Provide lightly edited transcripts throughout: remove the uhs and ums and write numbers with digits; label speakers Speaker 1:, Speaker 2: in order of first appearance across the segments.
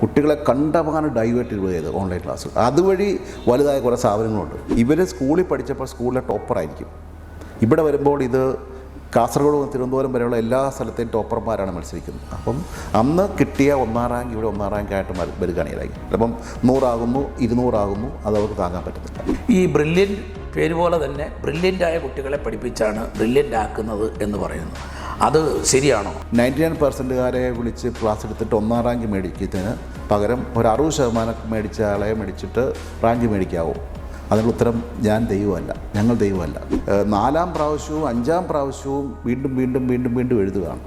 Speaker 1: കുട്ടികളെ കണ്ടമാനം ഡൈവേർട്ട് ചെയ്ത് ഓൺലൈൻ ക്ലാസ്. അതുവഴി വലുതായ കുറേ സ്ഥാപനങ്ങളുണ്ട്. ഇവർ സ്കൂളിൽ പഠിച്ചപ്പോൾ സ്കൂളിലെ ടോപ്പറായിരിക്കും. ഇവിടെ വരുമ്പോൾ ഇത് കാസർഗോഡ് മുതൽ തിരുവനന്തപുരം വരെയുള്ള എല്ലാ സ്ഥലത്തെയും ടോപ്പർമാരാണ് മത്സരിക്കുന്നത്. അപ്പം അന്ന് കിട്ടിയ 1ാം റാങ്ക് ഇവിടെ 1ാം റാങ്കായിട്ട് വരികയാണെങ്കിൽ അപ്പം 100 ആകുന്നു, 200 ആകുന്നു, അത് അവർക്ക് താങ്ങാൻ പറ്റത്തില്ല.
Speaker 2: ഈ ബ്രില്യൻ്റ് പേര് പോലെ തന്നെ ബ്രില്യൻ്റായ കുട്ടികളെ പഠിപ്പിച്ചാണ് ബ്രില്യൻ്റ് ആക്കുന്നത് എന്ന് പറയുന്നു. അത് ശരിയാണോ?
Speaker 1: 99% വിളിച്ച് ക്ലാസ് എടുത്തിട്ട് 1ാം റാങ്ക് മേടിക്കുന്നതിന് പകരം ഒരു 60% മേടിച്ച ആളെ മേടിച്ചിട്ട് റാങ്ക് മേടിക്കാവോ? അതിനുള്ള ഉത്തരം ഞാൻ ദൈവമല്ല, ഞങ്ങൾ ദൈവമല്ല. 4ാം പ്രാവശ്യവും 5ാം പ്രാവശ്യവും വീണ്ടും വീണ്ടും വീണ്ടും വീണ്ടും എഴുതുകയാണ്.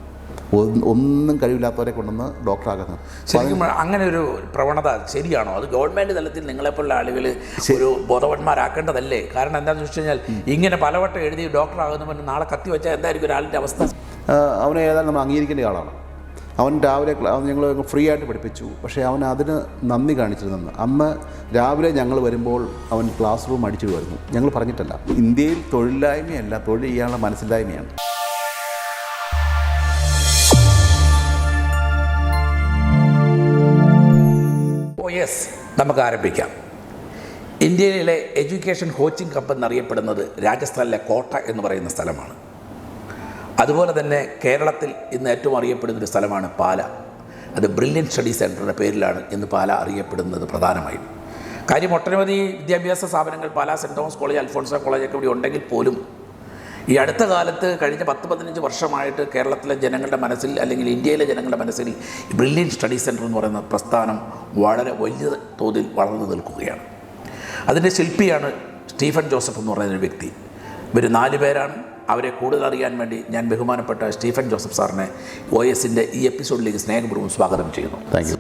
Speaker 1: ഒന്നും കഴിവില്ലാത്തവരെ കൊണ്ടുവന്ന് ഡോക്ടറാക്കുന്നത്.
Speaker 2: ശരിക്കും അങ്ങനെ ഒരു പ്രവണത ശരിയാണോ? അത് ഗവൺമെൻറ് തലത്തിൽ നിങ്ങളെപ്പോലുള്ള ആളുകൾ ഒരു ബോധവാന്മാരാക്കേണ്ടതല്ലേ? കാരണം എന്താണെന്ന് വെച്ച് കഴിഞ്ഞാൽ ഇങ്ങനെ പലവട്ടം എഴുതി ഡോക്ടറാകുന്നവൻ നാളെ കത്തി വെച്ചാൽ എന്തായിരിക്കും ഒരാളിൻ്റെ അവസ്ഥ?
Speaker 1: അവനെ ഏതായാലും നമ്മൾ അംഗീകരിക്കേണ്ട ആളാണ്. അവൻ രാവിലെ ഞങ്ങൾ ഫ്രീ ആയിട്ട് പഠിപ്പിച്ചു. പക്ഷേ അവൻ അതിന് നന്ദി കാണിച്ചിരുന്നെന്ന്. അന്ന് രാവിലെ ഞങ്ങൾ വരുമ്പോൾ അവൻ ക്ലാസ് റൂം അടിച്ചു വരുന്നു. ഞങ്ങൾ പറഞ്ഞിട്ടല്ല. ഇന്ത്യയിൽ തൊഴിലില്ലായ്മയല്ല, തൊഴിൽ ചെയ്യാനുള്ള മനസ്സില്ലായ്മയാണ്.
Speaker 2: നമുക്ക് ആരംഭിക്കാം. ഇന്ത്യയിലെ എഡ്യൂക്കേഷൻ കോച്ചിങ് ഹബ് എന്നറിയപ്പെടുന്നത് രാജസ്ഥാനിലെ കോട്ട എന്ന് പറയുന്ന സ്ഥലമാണ്. അതുപോലെ തന്നെ കേരളത്തിൽ ഇന്ന് ഏറ്റവും അറിയപ്പെടുന്നൊരു സ്ഥലമാണ് പാല. അത് ബ്രില്യൻ്റ് സ്റ്റഡി സെൻറ്ററിൻ്റെ പേരിലാണ് ഇന്ന് പാല അറിയപ്പെടുന്നത് പ്രധാനമായും. കാര്യം ഒട്ടനവധി വിദ്യാഭ്യാസ സ്ഥാപനങ്ങൾ പാല സെൻറ്റ് തോമസ് കോളേജ്, അൽഫോൺസ കോളേജൊക്കെ ഇവിടെ ഉണ്ടെങ്കിൽ പോലും ഈ അടുത്ത കാലത്ത് കഴിഞ്ഞ 10-15 വർഷമായിട്ട് കേരളത്തിലെ ജനങ്ങളുടെ മനസ്സിൽ അല്ലെങ്കിൽ ഇന്ത്യയിലെ ജനങ്ങളുടെ മനസ്സിൽ ബ്രില്യൻ്റ് സ്റ്റഡി സെൻറ്റർ എന്ന് പറയുന്ന പ്രസ്ഥാനം വളരെ വലിയ തോതിൽ വളർന്നു നിൽക്കുകയാണ്. അതിൻ്റെ ശില്പിയാണ് സ്റ്റീഫൻ ജോസഫ് എന്ന് പറയുന്ന ഒരു വ്യക്തി. ഇവർ 4 പേരാണ്. അവരെ കൂടുതൽ അറിയാൻ വേണ്ടി ഞാൻ ബഹുമാനപ്പെട്ട സ്റ്റീഫൻ ജോസഫ് സാറിനെ OSൻ്റെ ഈ എപ്പിസോഡിലേക്ക് സ്നേഹപൂർവ്വം സ്വാഗതം ചെയ്യുന്നു.
Speaker 1: Thank you.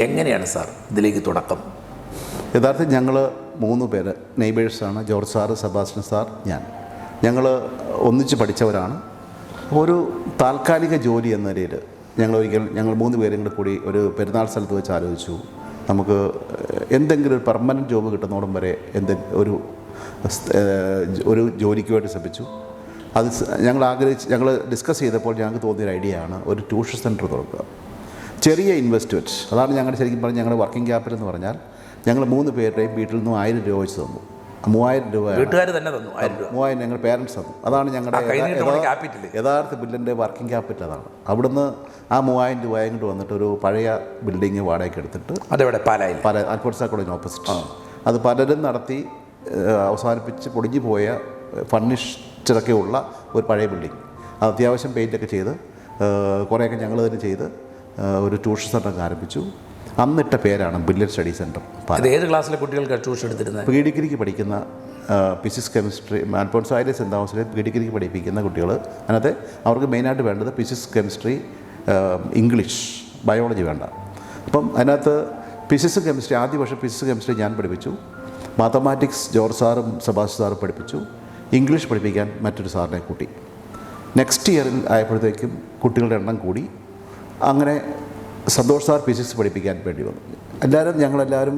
Speaker 2: എങ്ങനെയാണ് സാർ ഇതിലേക്ക് തുടക്കം?
Speaker 1: യഥാർത്ഥത്തിൽ ഞങ്ങൾ 3 പേര് നെയ്ബേഴ്സാണ്. ജോർജ് സാറ്, സെബാസ്റ്റ്യൻ സാർ, ഞങ്ങൾ ഒന്നിച്ച് പഠിച്ചവരാണ്. ഒരു താൽക്കാലിക ജോലി എന്ന നിലയിൽ ഞങ്ങൾ 3 പേരും കൂടി ഒരു പെരുന്നാൾ സ്ഥലത്ത് വെച്ച് ആലോചിച്ചു, നമുക്ക് എന്തെങ്കിലും ഒരു പെർമനൻറ്റ് ജോബ് കിട്ടുന്നോടം വരെ ഒരു ജോലിക്ക് വേണ്ടി ശ്രമിച്ചു. അത് ഞങ്ങൾ ഡിസ്കസ് ചെയ്തപ്പോൾ ഞങ്ങൾക്ക് തോന്നിയൊരു ഐഡിയ ആണ് ഒരു ട്യൂഷൻ സെൻറ്റർ തുറക്കുക. ചെറിയ ഇൻവെസ്റ്റ്മെൻറ്റ്, അതാണ് ഞങ്ങളുടെ ശരിക്കും പറഞ്ഞാൽ ഞങ്ങളുടെ വർക്കിംഗ് ക്യാപിറ്റൽ എന്ന് പറഞ്ഞാൽ. ഞങ്ങൾ 3 പേരുടെയും വീട്ടിൽ നിന്നും 1000 രൂപ വെച്ച് തന്നു. 3000 രൂപ
Speaker 2: വീട്ടുകാർ തന്നെ തന്നു.
Speaker 1: 3000 ഞങ്ങൾ പേരൻസ് തന്നു. അതാണ് ഞങ്ങളുടെ യഥാർത്ഥ ബില്ലിൻ്റെ വർക്കിംഗ് ക്യാപിറ്റൽ. അതാണ്. അവിടുന്ന് ആ 3000 രൂപ ഇങ്ങോട്ട് വന്നിട്ട് ഒരു പഴയ ബിൽഡിങ് വാടകയ്ക്ക് എടുത്തിട്ട്
Speaker 2: അതെവിടെ പാല
Speaker 1: അൽഫോൺസ കോളേജിന് ഓപ്പോസിറ്റ് അത് പലരും നടത്തി അവസാനിപ്പിച്ച് പൊടിഞ്ഞു പോയ ഫർണിഷ്ഡൊക്കെ ഉള്ള ഒരു പഴയ ബിൽഡിങ്. അത് അത്യാവശ്യം പെയിൻ്റൊക്കെ ചെയ്ത് കുറേയൊക്കെ ഞങ്ങൾ തന്നെ ചെയ്ത് ഒരു ട്യൂഷൻ സെൻ്റർ ആരംഭിച്ചു. അന്നിട്ട പേരാണ് ബ്രില്യൻ്റ് സ്റ്റഡി സെൻറ്റർ.
Speaker 2: ഏത് ക്ലാസ്സിലെ കുട്ടികൾക്ക് ട്യൂഷൻ എടുത്തിരുന്നത്?
Speaker 1: പ്രീ ഡിഗ്രിക്ക് പഠിക്കുന്ന ഫിസിക്സ്, കെമിസ്ട്രി, അൽഫോൺസ സെൻറ്റ് തോമസിലെ പ്രീ ഡിഗ്രിക്ക് പഠിപ്പിക്കുന്ന കുട്ടികൾ. അതിനകത്ത് അവർക്ക് മെയിനായിട്ട് വേണ്ടത് ഫിസിക്സ്, കെമിസ്ട്രി, ഇംഗ്ലീഷ്, ബയോളജി വേണ്ട. അപ്പം അതിനകത്ത് ഫിസിക്സ്, കെമിസ്ട്രി ആദ്യ വർഷം ഫിസിക്സ്, കെമിസ്ട്രി ഞാൻ പഠിപ്പിച്ചു. മാത്തമാറ്റിക്സ് ജോർജ് സാറും സെബാസ്റ്റ്യൻ സാറും പഠിപ്പിച്ചു. ഇംഗ്ലീഷ് പഠിപ്പിക്കാൻ മറ്റൊരു സാറിനെ കൂട്ടി. നെക്സ്റ്റ് ഇയറിൽ ആയപ്പോഴത്തേക്കും കുട്ടികളുടെ എണ്ണം കൂടി. അങ്ങനെ സന്തോഷ് സാർ ഫിസിക്സ് പഠിപ്പിക്കാൻ വേണ്ടി വന്നു. ഞങ്ങളെല്ലാവരും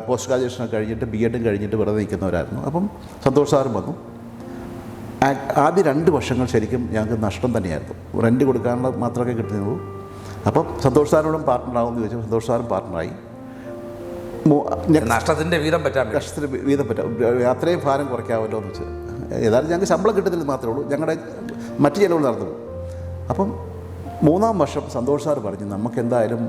Speaker 1: പോസ്റ്റ് ഗ്രാജുവേഷനൊക്കെ കഴിഞ്ഞിട്ട് BEd കഴിഞ്ഞിട്ട് വെറുതെ നിൽക്കുന്നവരായിരുന്നു. അപ്പം സന്തോഷ് സാറും വന്നു. ആദ്യ 2 വർഷങ്ങൾ ശരിക്കും ഞങ്ങൾക്ക് നഷ്ടം തന്നെയായിരുന്നു. റെൻറ്റ് കൊടുക്കാനുള്ള മാത്രമേ കിട്ടുന്നുള്ളൂ. അപ്പം സന്തോഷ് സാറിനോടും പാർട്ട്ണറാകുമെന്ന് ചോദിച്ചു. സന്തോഷ് സാറും പാർട്ട്ണറായി.
Speaker 2: നഷ്ടത്തിൻ്റെ വീതം പറ്റാം.
Speaker 1: അത്രയും ഭാരം കുറയ്ക്കാമല്ലോ എന്ന് വെച്ചാൽ ഏതായാലും ഞങ്ങൾക്ക് ശമ്പളം കിട്ടുന്നില്ല മാത്രമേ ഉള്ളൂ. ഞങ്ങളുടെ മറ്റു ചിലവുകൾ നടന്നു. അപ്പം 3ാം വർഷം സന്തോഷ് സാർ പറഞ്ഞു, നമുക്കെന്തായാലും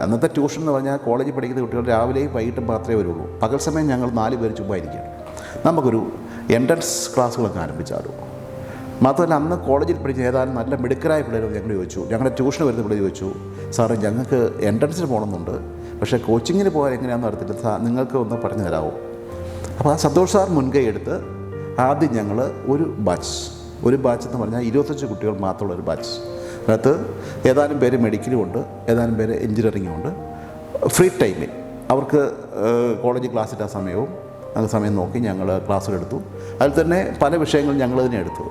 Speaker 1: അന്നത്തെ ട്യൂഷൻ എന്ന് പറഞ്ഞാൽ കോളേജിൽ പഠിക്കുന്ന കുട്ടികൾ രാവിലെയും വൈകിട്ടും മാത്രമേ വരുള്ളൂ. പകൽ സമയം ഞങ്ങൾ 4 പേര് ചുമ്മായിരിക്കുകയാണ്. നമുക്കൊരു എൻട്രൻസ് ക്ലാസ്സുകളൊക്കെ ആരംഭിച്ചാലോ. മാത്രമല്ല അന്ന് കോളേജിൽ പഠിച്ച ഏതായാലും നല്ല മിടുക്കരായ പിള്ളേരും ഞങ്ങൾ ചോദിച്ചു. ഞങ്ങളുടെ ട്യൂഷന് വരുന്ന പിള്ളേർ ചോദിച്ചു, സാറ് ഞങ്ങൾക്ക് എൻട്രൻസിന് പോകണമെന്നുണ്ട്, പക്ഷേ കോച്ചിങ്ങിന് പോകാൻ എങ്ങനെയാണെന്ന് അറിയത്തില്ല, നിങ്ങൾക്ക് ഒന്ന് പറഞ്ഞു തരാമോ? അപ്പോൾ ആ സന്തോഷ് സാർ മുൻകൈ എടുത്ത് ആദ്യം ഞങ്ങൾ ഒരു ബാച്ച് എന്ന് പറഞ്ഞാൽ 25 കുട്ടികൾ മാത്രമുള്ള ഒരു ബാച്ച്. അതിനകത്ത് ഏതാനും പേര് മെഡിക്കലും ഉണ്ട്, ഏതാനും പേര് എഞ്ചിനീയറിങ്ങും ഉണ്ട്. ഫ്രീ ടൈമിൽ അവർക്ക് കോളേജ് ക്ലാസ്സിൻ്റെ സമയം നോക്കി ഞങ്ങൾ ക്ലാസ്സുകളെടുത്തു. അതിൽ തന്നെ പല വിഷയങ്ങളും ഞങ്ങൾ തന്നെ എടുത്തു.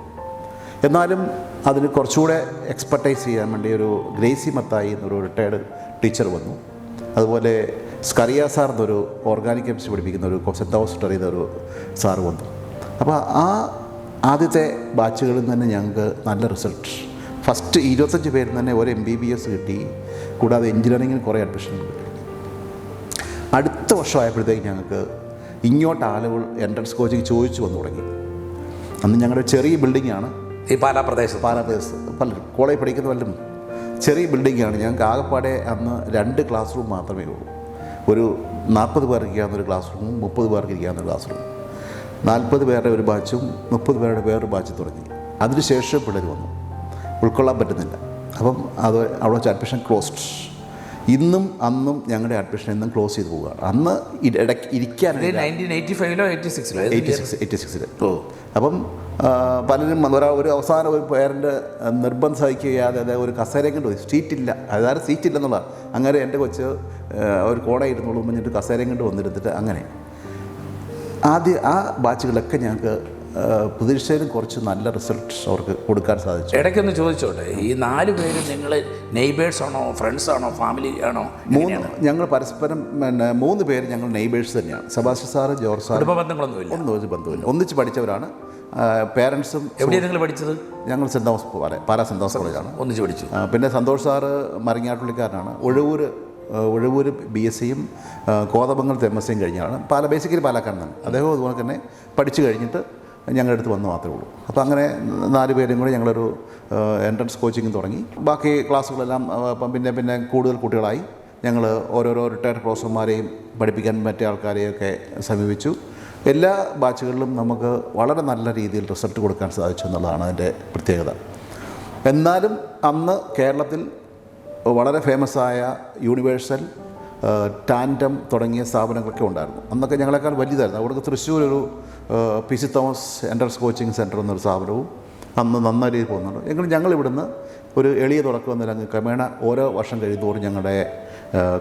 Speaker 1: എന്നാലും അതിന് കുറച്ചുകൂടെ എക്സ്പെർട്ടൈസ് ചെയ്യാൻ വേണ്ടി ഒരു ഗ്രേസി മത്തായി എന്നൊരു റിട്ടയർഡ് ടീച്ചർ വന്നു. അതുപോലെ സ്കറിയ സാർ എന്നൊരു ഓർഗാനിക് കെമിസ്ട്രി പഠിപ്പിക്കുന്ന ഒരു സെൻറ്റ് തോമസ് എന്നൊരു സാറ് വന്നു. അപ്പോൾ ആ ആദ്യത്തെ ബാച്ചുകളിൽ തന്നെ ഞങ്ങൾക്ക് നല്ല റിസൾട്ട്, ഫസ്റ്റ് 25 പേരിൽ തന്നെ ഒരു MBBS കിട്ടി. കൂടാതെ എഞ്ചിനീയറിങ്ങിന് കുറേ അഡ്മിഷൻ കിട്ടി. അടുത്ത വർഷമായപ്പോഴത്തേക്ക് ഞങ്ങൾക്ക് ഇങ്ങോട്ട് ആളുകൾ എൻട്രൻസ് കോച്ചിങ് ചോദിച്ചു വന്നു തുടങ്ങി. അന്ന് ഞങ്ങളുടെ ചെറിയ ബിൽഡിങ്ങാണ്
Speaker 2: ഈ പാലാ പ്രദേശത്ത്
Speaker 1: പലരും കോളേജ് പഠിക്കുന്ന പലരും ചെറിയ ബിൽഡിങ്ങാണ്. ഞങ്ങൾക്ക് ആകെപ്പാടെ അന്ന് 2 ക്ലാസ് റൂം മാത്രമേ ഉള്ളൂ. ഒരു 40 പേർക്ക് ഇരിക്കാവുന്നൊരു ക്ലാസ് റൂമും 30 പേർക്ക് ഇരിക്കാവുന്നൊരു ക്ലാസ് റൂം. 40 പേരുടെ ഒരു ബാച്ചും 30 പേരുടെ വേറൊരു ബാച്ച് തുടങ്ങി. അതിനുശേഷം പിള്ളേർ വന്നു, ഉൾക്കൊള്ളാൻ പറ്റുന്നില്ല. അപ്പം അത് അവിടെ വെച്ച് അഡ്മിഷൻ ക്ലോസ്ഡ്. ഇന്നും അന്നും ഞങ്ങളുടെ അഡ്മിഷൻ എന്നും ക്ലോസ് ചെയ്ത് പോവുകയാണ്. അന്ന് ഇടയ്ക്ക് ഇരിക്കാൻ
Speaker 2: 1985-ലോ 86-ലോ
Speaker 1: അപ്പം പലരും ഒരു അവസാനം ഒരു പേരൻ്റ് നിർബന്ധം സഹിക്കുകയാതെ അതായത് ഒരു കസേരയും കൊണ്ട് പോയി, സീറ്റില്ല, അതായത് സീറ്റില്ലെന്നുള്ള അങ്ങനെ എൻ്റെ കൊച്ച് ഒരു കോട ഇരുന്നോളൂ പറഞ്ഞിട്ട് കസേരയും കൊണ്ട് വന്നിരുന്നിട്ട് അങ്ങനെ ആദ്യം ആ ബാച്ചുകളൊക്കെ ഞങ്ങൾക്ക് പ്രതീക്ഷയിലും കുറച്ച് നല്ല റിസൾട്ട് അവർക്ക് കൊടുക്കാൻ സാധിച്ചു.
Speaker 2: ഇടയ്ക്കൊന്ന് ചോദിച്ചോട്ടെ, ഈ 4 പേര് നിങ്ങൾ നെയ്ബേഴ്സ് ആണോ, ഫ്രണ്ട്സ് ആണോ, ഫാമിലി ആണോ?
Speaker 1: ഞങ്ങൾ പരസ്പരം 3 പേര് ഞങ്ങൾ നെയ്ബേഴ്സ് തന്നെയാണ്. Sebastian sir, George sir. ബന്ധമില്ല, ഒന്നിച്ച് പഠിച്ചവരാണ്. പേരൻസും.
Speaker 2: എവിടെയാണ് നിങ്ങൾ പഠിച്ചത്?
Speaker 1: ഞങ്ങൾ saint Thomas Pala saint Thomas കോളേജാണ്
Speaker 2: ഒന്നിച്ച് പഠിച്ചു.
Speaker 1: പിന്നെ സന്തോഷ് സാറ് മരങ്ങാട്ടുള്ളിക്കാരനാണ്. ഒഴവൂർ BSCയും കോതമംഗലത്ത് MSCയും കഴിഞ്ഞാണ്. ബേസിക്കലി പാലക്കാരനാണ് അദ്ദേഹം. അതുപോലെ തന്നെ പഠിച്ചു കഴിഞ്ഞിട്ട് ഞങ്ങളുടെ അടുത്ത് വന്ന് മാത്രമേ ഉള്ളൂ. അപ്പോൾ അങ്ങനെ 4 പേരും കൂടി ഞങ്ങളൊരു എൻട്രൻസ് കോച്ചിങ് തുടങ്ങി. ബാക്കി ക്ലാസ്സുകളെല്ലാം പിന്നെ കൂടുതൽ കുട്ടികളായി. ഞങ്ങൾ ഓരോരോ റിട്ടയർഡ് പ്രൊഫസർമാരെയും പഠിപ്പിക്കാൻ പറ്റിയ ആൾക്കാരെയൊക്കെ സമീപിച്ചു. എല്ലാ ബാച്ചുകളിലും നമുക്ക് വളരെ നല്ല രീതിയിൽ റിസൾട്ട് കൊടുക്കാൻ സാധിച്ചു എന്നുള്ളതാണ് അതിൻ്റെ പ്രത്യേകത. എന്നാലും അന്ന് കേരളത്തിൽ വളരെ ഫേമസായ യൂണിവേഴ്സൽ, ടാൻഡം തുടങ്ങിയ സ്ഥാപനങ്ങളൊക്കെ ഉണ്ടായിരുന്നു. അന്നൊക്കെ ഞങ്ങളെക്കാൾ വലുതായിരുന്നു. അവിടെ തൃശ്ശൂർ ഒരു PC Thomas entrance coaching centre എന്നൊരു സ്ഥാപനവും അന്ന് നന്നായി രീതിയിൽ പോകുന്നുണ്ട്. എങ്കിലും ഞങ്ങളിവിടുന്ന് ഒരു എളിയ തുടക്കം എന്നതിൽ ക്രമേണ ഓരോ വർഷം കഴിയുന്നതോറും ഞങ്ങളുടെ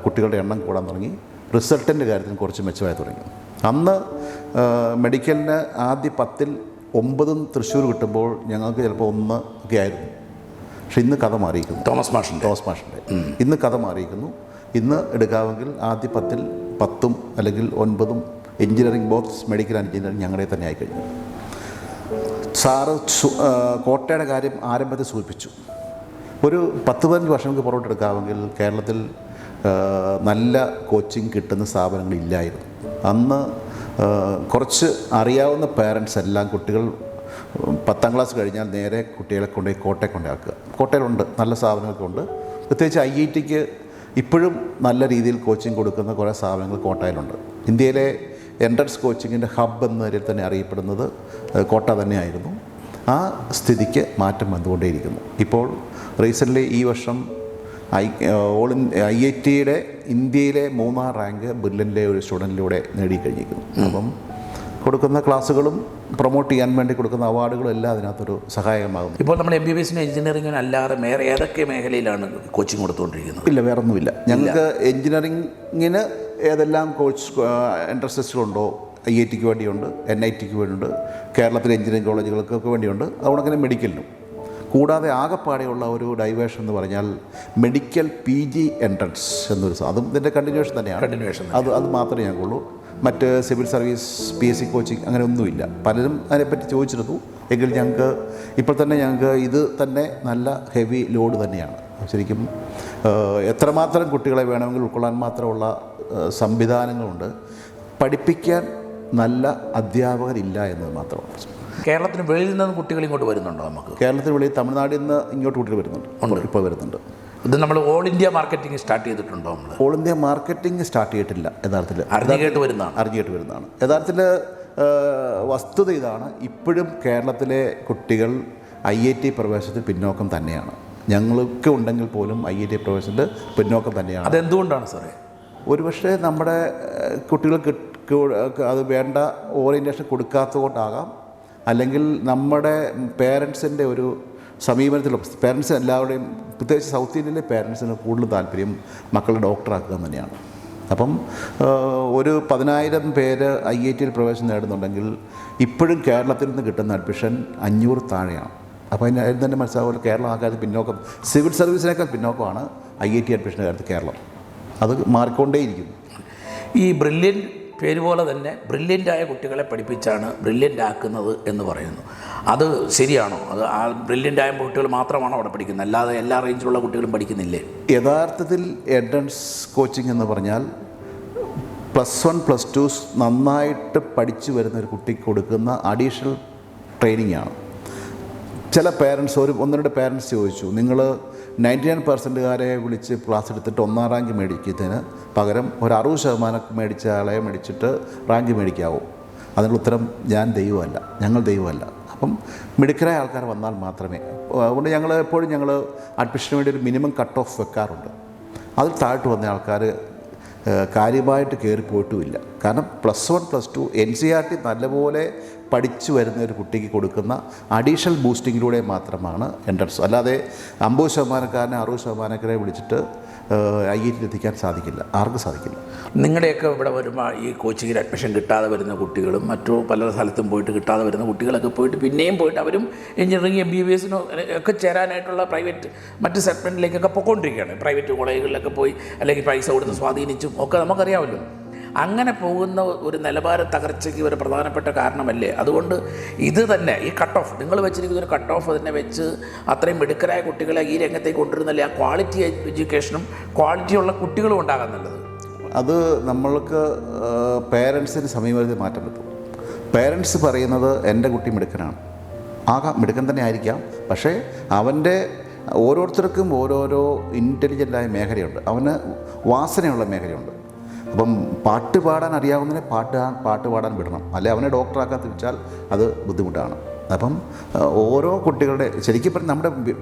Speaker 1: കുട്ടികളുടെ എണ്ണം കൂടാൻ തുടങ്ങി. റിസൾട്ടിൻ്റെ കാര്യത്തിൽ കുറച്ച് മെച്ചമായി തുടങ്ങി. അന്ന് മെഡിക്കലിന് ആദ്യ 10-ൽ 9 തൃശ്ശൂർ കിട്ടുമ്പോൾ ഞങ്ങൾക്ക് ചിലപ്പോൾ 1 ഒക്കെ ആയിരുന്നു. പക്ഷെ ഇന്ന് കഥ മാറിയിരിക്കുന്നു. തോമസ് മാഷിൻ്റെ ഇന്ന് കഥ മാറിയിരിക്കുന്നു. ഇന്ന് എടുക്കാമെങ്കിൽ ആദ്യ 10-ൽ 10 അല്ലെങ്കിൽ 9 engineering, both medical and engineering ഞങ്ങളുടെ തന്നെ ആയിക്കഴിഞ്ഞു. സാറ് കോട്ടയുടെ കാര്യം ആരംഭത്തിൽ സൂചിപ്പിച്ചു. ഒരു 10-15 വർഷങ്ങൾക്ക് പുറകോട്ട് എടുക്കാമെങ്കിൽ കേരളത്തിൽ നല്ല കോച്ചിങ് കിട്ടുന്ന സ്ഥാപനങ്ങളില്ലായിരുന്നു. അന്ന് കുറച്ച് അറിയാവുന്ന പേരൻസ് എല്ലാം കുട്ടികൾ 10ാം ക്ലാസ് കഴിഞ്ഞാൽ നേരെ കുട്ടികളെ കൊണ്ടുപോയി കോട്ടയെ കൊണ്ടാക്കുക. കോട്ടയിലുണ്ട് നല്ല സ്ഥാപനങ്ങളൊക്കെ ഉണ്ട്. പ്രത്യേകിച്ച് IITക്ക് ഇപ്പോഴും നല്ല രീതിയിൽ കോച്ചിങ് കൊടുക്കുന്ന കുറേ സ്ഥാപനങ്ങൾ കോട്ടയിലുണ്ട്. ഇന്ത്യയിലെ എൻട്രൻസ് കോച്ചിങ്ങിൻ്റെ ഹബ്ബ് എന്ന നിലയിൽ തന്നെ അറിയപ്പെടുന്നത് കോട്ട തന്നെയായിരുന്നു. ആ സ്ഥിതിക്ക് മാറ്റം വന്നുകൊണ്ടേയിരിക്കുന്നു. ഇപ്പോൾ റീസെൻ്റ്ലി ഈ വർഷം IITയുടെ ഇന്ത്യയിലെ 3ാം റാങ്ക് ബ്രില്യൻ്റിലെ ഒരു സ്റ്റുഡൻറ്റിലൂടെ നേടിക്കഴിഞ്ഞിരിക്കുന്നു. അപ്പം കൊടുക്കുന്ന ക്ലാസ്സുകളും പ്രൊമോട്ട് ചെയ്യാൻ വേണ്ടി കൊടുക്കുന്ന അവാർഡുകളും എല്ലാം അതിനകത്തൊരു സഹായകമാകുന്നു.
Speaker 2: ഇപ്പോൾ നമ്മൾ MBBSനും എഞ്ചിനീയറിങ്ങിനും അല്ലാതെ വേറെ ഏതൊക്കെ മേഖലയിലാണ് കോച്ചിങ് കൊടുത്തുകൊണ്ടിരിക്കുന്നത്?
Speaker 1: ഇല്ല, വേറൊന്നുമില്ല. ഞങ്ങൾക്ക് എഞ്ചിനീയറിങ്ങിന് ഏതെല്ലാം കോച്ച് എൻട്രൻസ് ടെസ്റ്റുകളുണ്ടോ IITക്ക് വേണ്ടിയുണ്ട്, NITക്ക് വേണ്ടിയുണ്ട്, കേരളത്തിലെ എഞ്ചിനീയറിംഗ് കോളേജുകൾക്കൊക്കെ വേണ്ടിയുണ്ട്. അതുകൊണ്ട് മെഡിക്കലിനും. കൂടാതെ ആകെപ്പാടെയുള്ള ഒരു ഡൈവേഷൻ എന്ന് പറഞ്ഞാൽ മെഡിക്കൽ PG എൻട്രൻസ് എന്നൊരു അതും ഇതിൻ്റെ കണ്ടിന്യൂഷൻ തന്നെയാണ്. അത് മാത്രമേ ഞങ്ങൾക്കുള്ളൂ. മറ്റ് സിവിൽ സർവീസ്, PSC കോച്ചിങ് അങ്ങനെ ഒന്നുമില്ല. പലരും അതിനെപ്പറ്റി ചോദിച്ചിരുന്നു. എങ്കിൽ ഞങ്ങൾക്ക് ഇപ്പോൾ തന്നെ ഇത് തന്നെ നല്ല ഹെവി ലോഡ് തന്നെയാണ്. ശരിക്കും എത്രമാത്രം കുട്ടികളെ വേണമെങ്കിൽ ഉൾക്കൊള്ളാൻ മാത്രമുള്ള സംവിധാനങ്ങളുണ്ട്. പഠിപ്പിക്കാൻ നല്ല അധ്യാപകരില്ല എന്നത് മാത്രമാണ്.
Speaker 2: കേരളത്തിന് വെളിയിൽ നിന്ന് കുട്ടികൾ ഇങ്ങോട്ട് വരുന്നുണ്ടോ? നമുക്ക്
Speaker 1: കേരളത്തിന് വെളിയിൽ തമിഴ്നാട്ടിൽ നിന്ന് ഇങ്ങോട്ട് കുട്ടികൾ വരുന്നുണ്ട്. ഇപ്പോൾ വരുന്നുണ്ട്.
Speaker 2: ഇത് നമ്മൾ ഓൾ ഇന്ത്യ മാർക്കറ്റിംഗ് സ്റ്റാർട്ട് ചെയ്തിട്ടുണ്ടോ? നമ്മൾ
Speaker 1: ഓൾ ഇന്ത്യ മാർക്കറ്റിംഗ് സ്റ്റാർട്ട് ചെയ്തിട്ടില്ല. യഥാർത്ഥത്തിൽ
Speaker 2: അറിഞ്ഞുകേട്ട് വരുന്നതാണ്.
Speaker 1: യഥാർത്ഥത്തിൽ വസ്തുത ഇതാണ്. ഇപ്പോഴും കേരളത്തിലെ കുട്ടികൾ IIT പ്രവേശനത്തിൽ പിന്നോക്കം തന്നെയാണ്. ഞങ്ങൾക്ക് ഉണ്ടെങ്കിൽ പോലും IIT പ്രവേശനത്തിൽ പിന്നോക്കം തന്നെയാണ്.
Speaker 2: അതെന്തുകൊണ്ടാണ് സാറേ?
Speaker 1: ഒരുപക്ഷെ നമ്മുടെ കുട്ടികൾക്ക് അത് വേണ്ട ഓറിയൻറ്റേഷൻ കൊടുക്കാത്തത് കൊണ്ടാകാം. അല്ലെങ്കിൽ നമ്മുടെ പേരൻസിൻ്റെ ഒരു സമീപനത്തിൽ പേരൻസ് എല്ലാവരുടെയും, പ്രത്യേകിച്ച് സൗത്ത് ഇന്ത്യയിലെ പേരൻസിന് കൂടുതൽ താല്പര്യം മക്കളെ ഡോക്ടറാക്കുക തന്നെയാണ്. അപ്പം ഒരു 10,000 പേര് IITയിൽ പ്രവേശനം നേടുന്നുണ്ടെങ്കിൽ ഇപ്പോഴും കേരളത്തിൽ നിന്ന് കിട്ടുന്ന അഡ്മിഷൻ 500 താഴെയാണ്. അപ്പോൾ അതിന് തന്നെ മനസ്സിലാവുമല്ലോ കേരളം ആ കാര്യത്തിൽ പിന്നോക്കം, സിവിൽ സർവീസിനേക്കാൾ പിന്നോക്കമാണ് IIT അഡ്മിഷൻ്റെ കാര്യത്തിൽ കേരളം. അത് മാറിക്കൊണ്ടേയിരിക്കും.
Speaker 2: ഈ ബ്രില്യൻ്റ് പേര് പോലെ തന്നെ ബ്രില്യൻ്റായ കുട്ടികളെ പഠിപ്പിച്ചാണ് ബ്രില്യൻ്റ് ആക്കുന്നത് എന്ന് പറയുന്നു. അത് ശരിയാണോ? അത് ആ ബ്രില്യൻ്റ് ആയ കുട്ടികൾ മാത്രമാണോ അവിടെ പഠിക്കുന്നത്, അല്ലാതെ എല്ലാ റേഞ്ചിലുള്ള കുട്ടികളും പഠിക്കുന്നില്ലേ?
Speaker 1: യഥാർത്ഥത്തിൽ എൻട്രൻസ് കോച്ചിങ് എന്ന് പറഞ്ഞാൽ +1 +2 നന്നായിട്ട് പഠിച്ചു വരുന്ന ഒരു കുട്ടിക്ക് കൊടുക്കുന്ന അഡീഷണൽ ട്രെയിനിങ് ആണ്. ചില പേരൻസ് ഒന്ന് രണ്ട് പേരൻസ് ചോദിച്ചു, നിങ്ങൾ 99% വിളിച്ച് ക്ലാസ് എടുത്തിട്ട് 1ാം റാങ്ക് മേടിക്കുന്നതിന് പകരം ഒരു 60% മേടിച്ച ആളെ മേടിച്ചിട്ട് റാങ്ക് മേടിക്കാവോ? അതിനുള്ള ഉത്തരം ഞങ്ങൾ ദൈവമല്ല. അപ്പം മിടുക്കരായ ആൾക്കാർ വന്നാൽ മാത്രമേ. അതുകൊണ്ട് എപ്പോഴും ഞങ്ങൾ അഡ്മിഷന് വേണ്ടി ഒരു മിനിമം കട്ട് ഓഫ് വെക്കാറുണ്ട്. അതിൽ താഴ്ത്ത് വന്ന ആൾക്കാർ കാര്യമായിട്ട് കയറിപ്പോയിട്ടുമില്ല. കാരണം +1 +2 NCERT നല്ലപോലെ പഠിച്ചു വരുന്ന ഒരു കുട്ടിക്ക് കൊടുക്കുന്ന അഡീഷണൽ ബൂസ്റ്റിങ്ങിലൂടെ മാത്രമാണ് എൻട്രൻസ്. അല്ലാതെ 50%-കാരനെ 60%-കാരെ വിളിച്ചിട്ട് IIT എത്തിക്കാൻ സാധിക്കില്ല, ആർക്കും സാധിക്കില്ല.
Speaker 2: നിങ്ങളുടെയൊക്കെ ഇവിടെ വരുമ്പോൾ ഈ കോച്ചിങ്ങിൽ അഡ്മിഷൻ കിട്ടാതെ വരുന്ന കുട്ടികളും മറ്റു പല സ്ഥലത്തും പോയിട്ട് കിട്ടാതെ വരുന്ന കുട്ടികളൊക്കെ പോയിട്ട് പിന്നെയും പോയിട്ട് അവരും എഞ്ചിനീയറിംഗ് MBBS ഒക്കെ ചേരാനായിട്ടുള്ള പ്രൈവറ്റ് മറ്റ് സെഗ്മെൻറ്റിലേക്കൊക്കെ പോയിക്കൊണ്ടിരിക്കുകയാണ്. പ്രൈവറ്റ് കോളേജുകളിലൊക്കെ പോയി അല്ലെങ്കിൽ പൈസ കൊടുത്ത് സ്വാധീനിച്ചും ഒക്കെ നമുക്കറിയാമല്ലോ. അങ്ങനെ പോകുന്ന ഒരു നിലവാര തകർച്ചയ്ക്ക് ഒരു പ്രധാനപ്പെട്ട കാരണമല്ലേ? അതുകൊണ്ട് ഇത് തന്നെ ഈ കട്ട് ഓഫ് നിങ്ങൾ വെച്ചിരിക്കുന്ന ഒരു കട്ട് ഓഫ് തന്നെ വെച്ച് അത്രയും മിടുക്കരായ കുട്ടികളെ ഈ രംഗത്തേക്ക് കൊണ്ടുവരുന്നല്ലേ ആ ക്വാളിറ്റി എഡ്യൂക്കേഷനും ക്വാളിറ്റിയുള്ള കുട്ടികളും ഉണ്ടാകാൻ നല്ലത്.
Speaker 1: അത് നമ്മൾക്ക് പേരൻസിന് സമീപനത്തിൽ മാറ്റം പറ്റും. പേരൻസ് പറയുന്നത് എൻ്റെ കുട്ടി മിടുക്കനാണ്, മിടുക്കൻ തന്നെ ആയിരിക്കാം, പക്ഷേ അവൻ്റെ ഓരോരുത്തർക്കും ഓരോരോ ഇൻ്റലിജൻ്റായ മേഖലയുണ്ട്, അവന് വാസനയുള്ള മേഖലയുണ്ട്. അപ്പം പാട്ട് പാടാൻ അറിയാവുന്നതിനെ പാട്ട് പാടാൻ വിടണം, അല്ലെ അവനെ ഡോക്ടറാക്കാൻ തിരിച്ചാൽ അത് ബുദ്ധിമുട്ടാണ്. അപ്പം ഓരോ കുട്ടികളുടെ ശരിക്കും പറഞ്ഞാൽ നമ്മുടെ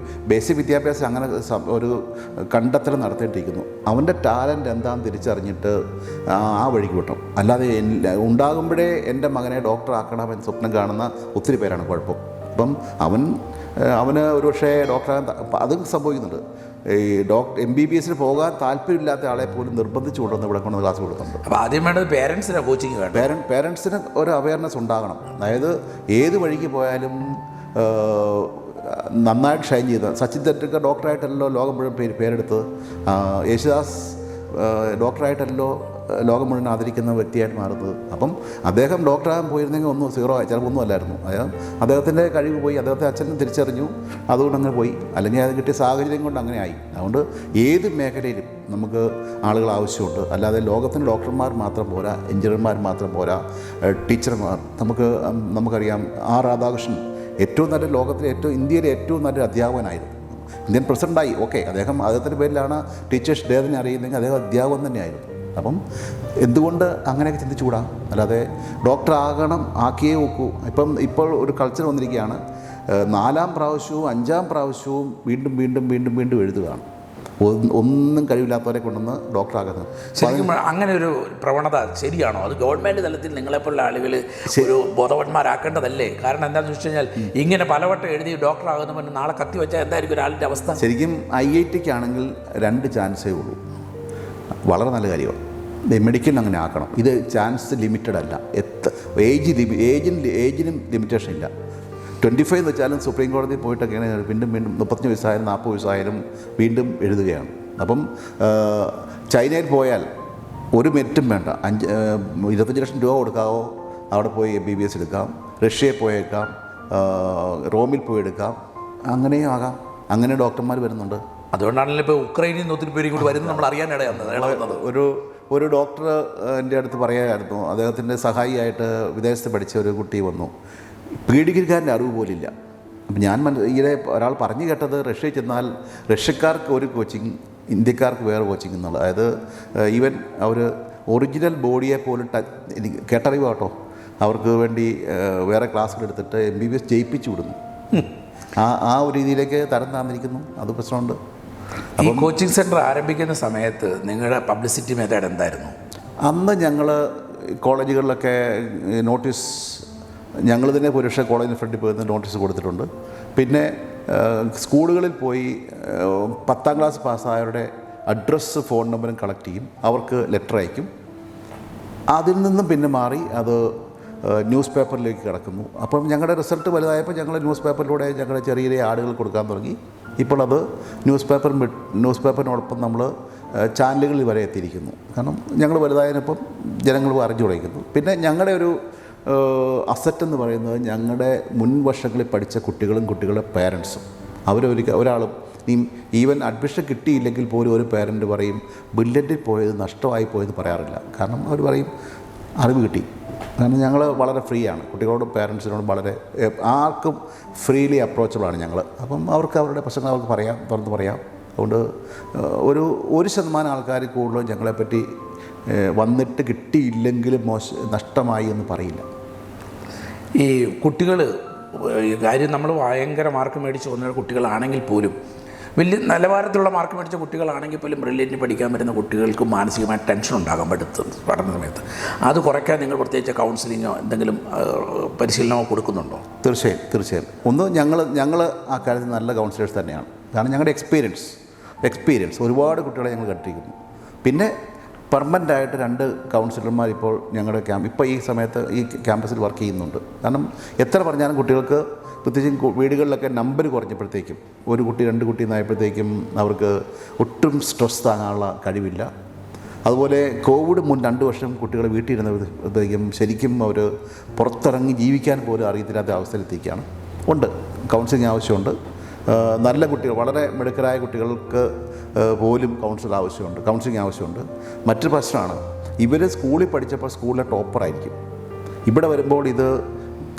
Speaker 1: ബേസിക് വിദ്യാഭ്യാസം അങ്ങനെ ഒരു കണ്ടെത്തൽ നടത്തിയിട്ടിരിക്കുന്നു. അവൻ്റെ ടാലൻ്റ് എന്താണെന്ന് തിരിച്ചറിഞ്ഞിട്ട് ആ വഴിക്ക് വിട്ടണം. അല്ലാതെ ഉണ്ടാകുമ്പോഴേ എൻ്റെ മകനെ ഡോക്ടറാക്കണമെന്ന് സ്വപ്നം കാണുന്ന ഒത്തിരി പേരാണ് കുഴപ്പം. അപ്പം അവന് ഒരുപക്ഷെ ഡോക്ടറാകാൻ അതും സംഭവിക്കുന്നുണ്ട്. ഈ MBBS പോകാൻ താല്പര്യമില്ലാത്ത ആളെ പോലും നിർബന്ധിച്ച് കൊണ്ടുവന്ന് ഇവിടെ കൊണ്ട് ക്ലാസ് കൊടുക്കുന്നുണ്ട്.
Speaker 2: അപ്പോൾ ആദ്യം വേണ്ടത് പേരൻസിനെ കോച്ചിങ് വേണം.
Speaker 1: പേരൻസിന് ഒരു അവയർനെസ് ഉണ്ടാകണം. അതായത് ഏത് വഴിക്ക് പോയാലും നന്നായിട്ട് ഷൈൻ ചെയ്ത സച്ചിൻ തെണ്ടുൽക്കർ ഡോക്ടറായിട്ടല്ലോ ലോകം മുഴുവൻ പേരെടുത്ത്, യേശുദാസ് ഡോക്ടറായിട്ടല്ലോ ലോകം മുഴുവൻ ആദരിക്കുന്ന വ്യക്തിയായിട്ട് മാറുന്നത്. അപ്പം അദ്ദേഹം ഡോക്ടറാകാൻ പോയിരുന്നെങ്കിൽ ഒന്നും 0 ചിലപ്പോൾ ഒന്നും അല്ലായിരുന്നു. അദ്ദേഹത്തിൻ്റെ കഴിവ് പോയി, അദ്ദേഹത്തെ അച്ഛനും തിരിച്ചറിഞ്ഞു, അതുകൊണ്ട് അങ്ങനെ പോയി. അല്ലെങ്കിൽ അത് കിട്ടിയ സാഹചര്യം കൊണ്ട് അങ്ങനെ ആയി. അതുകൊണ്ട് ഏത് മേഖലയിലും നമുക്ക് ആളുകൾ ആവശ്യമുണ്ട്. അല്ലാതെ ലോകത്തിന് ഡോക്ടർമാർ മാത്രം പോരാ, എഞ്ചിനീയർമാർ മാത്രം പോരാ, ടീച്ചർമാർ. നമുക്കറിയാം രാധാകൃഷ്ണൻ ലോകത്തിലെ ഇന്ത്യയിലെ ഏറ്റവും നല്ലൊരു അധ്യാപകനായിരുന്നു. ഇന്ത്യൻ പ്രസിഡൻ്റായി, ഓക്കെ, അദ്ദേഹത്തിൻ്റെ പേരിലാണ് ടീച്ചേഴ്സ് ഡേ തന്നെ അറിയുന്നതെങ്കിൽ അദ്ദേഹം അധ്യാപകൻ തന്നെയായിരുന്നു. അപ്പം എന്തുകൊണ്ട് അങ്ങനെയൊക്കെ ചിന്തിച്ചുകൂടാ? അല്ലാതെ ഡോക്ടറാകണം, ആക്കിയേ നോക്കൂ. ഇപ്പോൾ ഒരു കൾച്ചർ വന്നിരിക്കുകയാണ്, 4ാം പ്രാവശ്യവും 5ാം പ്രാവശ്യവും വീണ്ടും എഴുതുകയാണ്. ഒന്നും കഴിവില്ലാത്തവരെ കൊണ്ടുവന്ന് ഡോക്ടറാകുന്നത്.
Speaker 2: ശരിക്കും അങ്ങനെ ഒരു പ്രവണത ശരിയാണോ? അത് ഗവൺമെൻറ് തലത്തിൽ നിങ്ങളെപ്പോലുള്ള ആളുകൾ ഒരു ബോധവാന്മാരാക്കേണ്ടതല്ലേ? കാരണം എന്താണെന്ന് വെച്ച് കഴിഞ്ഞാൽ ഇങ്ങനെ പലവട്ടം എഴുതി ഡോക്ടറാകുന്നവൻ നാളെ കത്തി വെച്ചാൽ എന്തായിരിക്കും ഒരാളുടെ അവസ്ഥ?
Speaker 1: ശരിക്കും IITക്കാണെങ്കിൽ 2 ചാൻസേ ഉള്ളൂ. വളരെ നല്ല കാര്യമാണ്. മെഡിക്കൽ അങ്ങനെ ആക്കണം. ഇത് ചാൻസ് ലിമിറ്റഡ് അല്ല. ഏജിനും ലിമിറ്റേഷൻ ഇല്ല. 25 എന്ന് വെച്ചാലും സുപ്രീം കോടതിയിൽ പോയിട്ടൊക്കെയാണ് വീണ്ടും 35 വയസ്സായാലും 40 വയസ്സായാലും വീണ്ടും എഴുതുകയാണ്. അപ്പം ചൈനയിൽ പോയാൽ ഒരു മെറിറ്റും വേണ്ട, 25 ലക്ഷം രൂപ കൊടുക്കാവോ, അവിടെ പോയി MBBS എടുക്കാം. റഷ്യയിൽ പോയേക്കാം, റോമിൽ പോയി എടുക്കാം, അങ്ങനെയും ആകാം. അങ്ങനെ ഡോക്ടർമാർ വരുന്നുണ്ട്.
Speaker 2: അതുകൊണ്ടാണല്ലോ ഇപ്പോൾ ഉക്രൈനിൽ നിന്ന് ഒത്തിരി പേര് കൂടി വരുന്നത് നമ്മൾ അറിയാനിടയാകുന്നത്.
Speaker 1: ഒരു ഡോക്ടർ എൻ്റെ അടുത്ത് പറയാമായിരുന്നു, അദ്ദേഹത്തിൻ്റെ സഹായിയായിട്ട് വിദേശത്ത് പഠിച്ച ഒരു കുട്ടി വന്നു, പീഡിക്കാരൻ്റെ അറിവ് പോലില്ല. അപ്പം ഞാൻ ഈയിടെ ഒരാൾ പറഞ്ഞു കേട്ടത്, റഷ്യയിൽ ചെന്നാൽ റഷ്യക്കാർക്ക് ഒരു കോച്ചിങ്, ഇന്ത്യക്കാർക്ക് വേറെ കോച്ചിങ് എന്നുള്ളത്. അതായത് ഈവൻ അവർ ഒറിജിനൽ ബോഡിയെ പോലും എനിക്ക് കേട്ടറിവ് കേട്ടോ, അവർക്ക് വേണ്ടി വേറെ ക്ലാസ്സുകൾ എടുത്തിട്ട് MBBS ജയിപ്പിച്ചു വിടുന്നു. ആ ഒരു രീതിയിലേക്ക് തരം താന്നിരിക്കുന്നു. അത് പ്രശ്നമുണ്ട്.
Speaker 2: ഈ കോച്ചിങ് സെൻറ്റർ ആരംഭിക്കുന്ന സമയത്ത് നിങ്ങളുടെ പബ്ലിസിറ്റി മെത്തേഡ് എന്തായിരുന്നു?
Speaker 1: അന്ന് ഞങ്ങൾ കോളേജുകളിലൊക്കെ നോട്ടീസ്, ഞങ്ങൾ തന്നെ പുരുഷ കോളേജിന് ഫ്രണ്ടിൽ പോയി നോട്ടീസ് കൊടുത്തിട്ടുണ്ട്. പിന്നെ സ്കൂളുകളിൽ പോയി 10ാം ക്ലാസ് പാസ്സായവരുടെ അഡ്രസ്സ്, ഫോൺ നമ്പറും കളക്ട് ചെയ്യും, അവർക്ക് ലെറ്റർ അയക്കും. അതിൽ നിന്നും പിന്നെ മാറി അത് ന്യൂസ് പേപ്പറിലേക്ക് കിടക്കുന്നു. അപ്പം ഞങ്ങളുടെ റിസൾട്ട് വലുതായപ്പോൾ ഞങ്ങൾ ന്യൂസ് പേപ്പറിലൂടെ ഞങ്ങളുടെ ചെറിയ ചെറിയ ആടുകൾ കൊടുക്കാൻ തുടങ്ങി. ഇപ്പോൾ അത് ന്യൂസ് പേപ്പറിനോടൊപ്പം നമ്മൾ ചാനലുകളിൽ വരെ എത്തിയിരിക്കുന്നു. കാരണം ഞങ്ങൾ വലുതായതിനൊപ്പം ജനങ്ങൾ അറിഞ്ഞു തുടങ്ങിക്കുന്നു. പിന്നെ ഞങ്ങളുടെ ഒരു അസറ്റ് എന്ന് പറയുന്നത് ഞങ്ങളുടെ മുൻ വർഷങ്ങളിൽ പഠിച്ച കുട്ടികളും കുട്ടികളുടെ പേരൻസും. ഒരാളും ഈവൻ അഡ്മിഷൻ കിട്ടിയില്ലെങ്കിൽ പോലും ഒരു പേരൻറ്റ് പറയും ബ്രില്യൻറ്റിൽ പോയത് നഷ്ടമായി പോയെന്ന് പറയാറില്ല. കാരണം അവർ പറയും അറിവ് കിട്ടി. കാരണം ഞങ്ങൾ വളരെ ഫ്രീ ആണ്, കുട്ടികളോടും പേരൻസിനോടും വളരെ ആർക്കും ഫ്രീലി അപ്രോച്ചബിളാണ് ഞങ്ങൾ. അപ്പം അവർക്ക് അവരുടെ പ്രശ്നങ്ങൾ അവർക്ക് പറയാം, തുറന്ന് പറയാം. അതുകൊണ്ട് 1% ആൾക്കാർ കൂടുതലും ഞങ്ങളെപ്പറ്റി വന്നിട്ട് കിട്ടിയില്ലെങ്കിലും നഷ്ടമായി എന്ന് പറയില്ല.
Speaker 2: ഈ കുട്ടികൾ കാര്യം നമ്മൾ ഭയങ്കര മാർക്ക് മേടിച്ച് വന്ന കുട്ടികളാണെങ്കിൽ പോലും, വലിയ നിലവാരത്തിലുള്ള മാർക്ക് മേടിച്ച കുട്ടികളാണെങ്കിൽ പോലും ബ്രില്യൻറ്റ് പഠിക്കാൻ വരുന്ന കുട്ടികൾക്ക് മാനസികമായ ടെൻഷൻ ഉണ്ടാകാൻ പഠന സമയത്ത്. അത് കുറയ്ക്കാൻ നിങ്ങൾ പ്രത്യേകിച്ച് കൗൺസിലിങ്ങോ എന്തെങ്കിലും പരിശീലനമോ കൊടുക്കുന്നുണ്ടോ?
Speaker 1: തീർച്ചയായും. ഒന്ന് ഞങ്ങൾ ആ കാര്യത്തിൽ നല്ല കൗൺസിലേഴ്സ് തന്നെയാണ്. കാരണം ഞങ്ങളുടെ എക്സ്പീരിയൻസ് ഒരുപാട് കുട്ടികളെ ഞങ്ങൾ കണ്ടിരിക്കുന്നു. പിന്നെ പെർമനൻ്റായിട്ട് 2 കൗൺസിലർമാർ ഇപ്പോൾ ഞങ്ങളുടെ ഇപ്പോൾ ഈ സമയത്ത് ഈ ക്യാമ്പസിൽ വർക്ക് ചെയ്യുന്നുണ്ട്. കാരണം എത്ര പറഞ്ഞാലും കുട്ടികൾക്ക് പ്രത്യേകിച്ചും വീടുകളിലൊക്കെ നമ്പർ കുറഞ്ഞപ്പോഴത്തേക്കും 1 കുട്ടി 2 കുട്ടി എന്നായപ്പോഴത്തേക്കും അവർക്ക് ഒട്ടും സ്ട്രെസ് താങ്ങാനുള്ള കഴിവില്ല. അതുപോലെ കോവിഡ് മുൻ 2 വർഷം കുട്ടികൾ വീട്ടിലിരുന്നപ്പോഴത്തേക്കും ശരിക്കും അവർ പുറത്തിറങ്ങി ജീവിക്കാൻ പോലും അറിയത്തില്ലാത്ത അവസ്ഥയിലെത്തിക്കുകയാണ്. കൗൺസിലിംഗ് ആവശ്യമുണ്ട്. നല്ല കുട്ടികൾ, വളരെ മിടുക്കരായ കുട്ടികൾക്ക് പോലും കൗൺസിലിംഗ് ആവശ്യമുണ്ട്. മറ്റൊരു പ്രശ്നമാണ്, ഇവർ സ്കൂളിൽ പഠിച്ചപ്പോൾ സ്കൂളിലെ ടോപ്പറായിരിക്കും. ഇവിടെ വരുമ്പോൾ ഇത്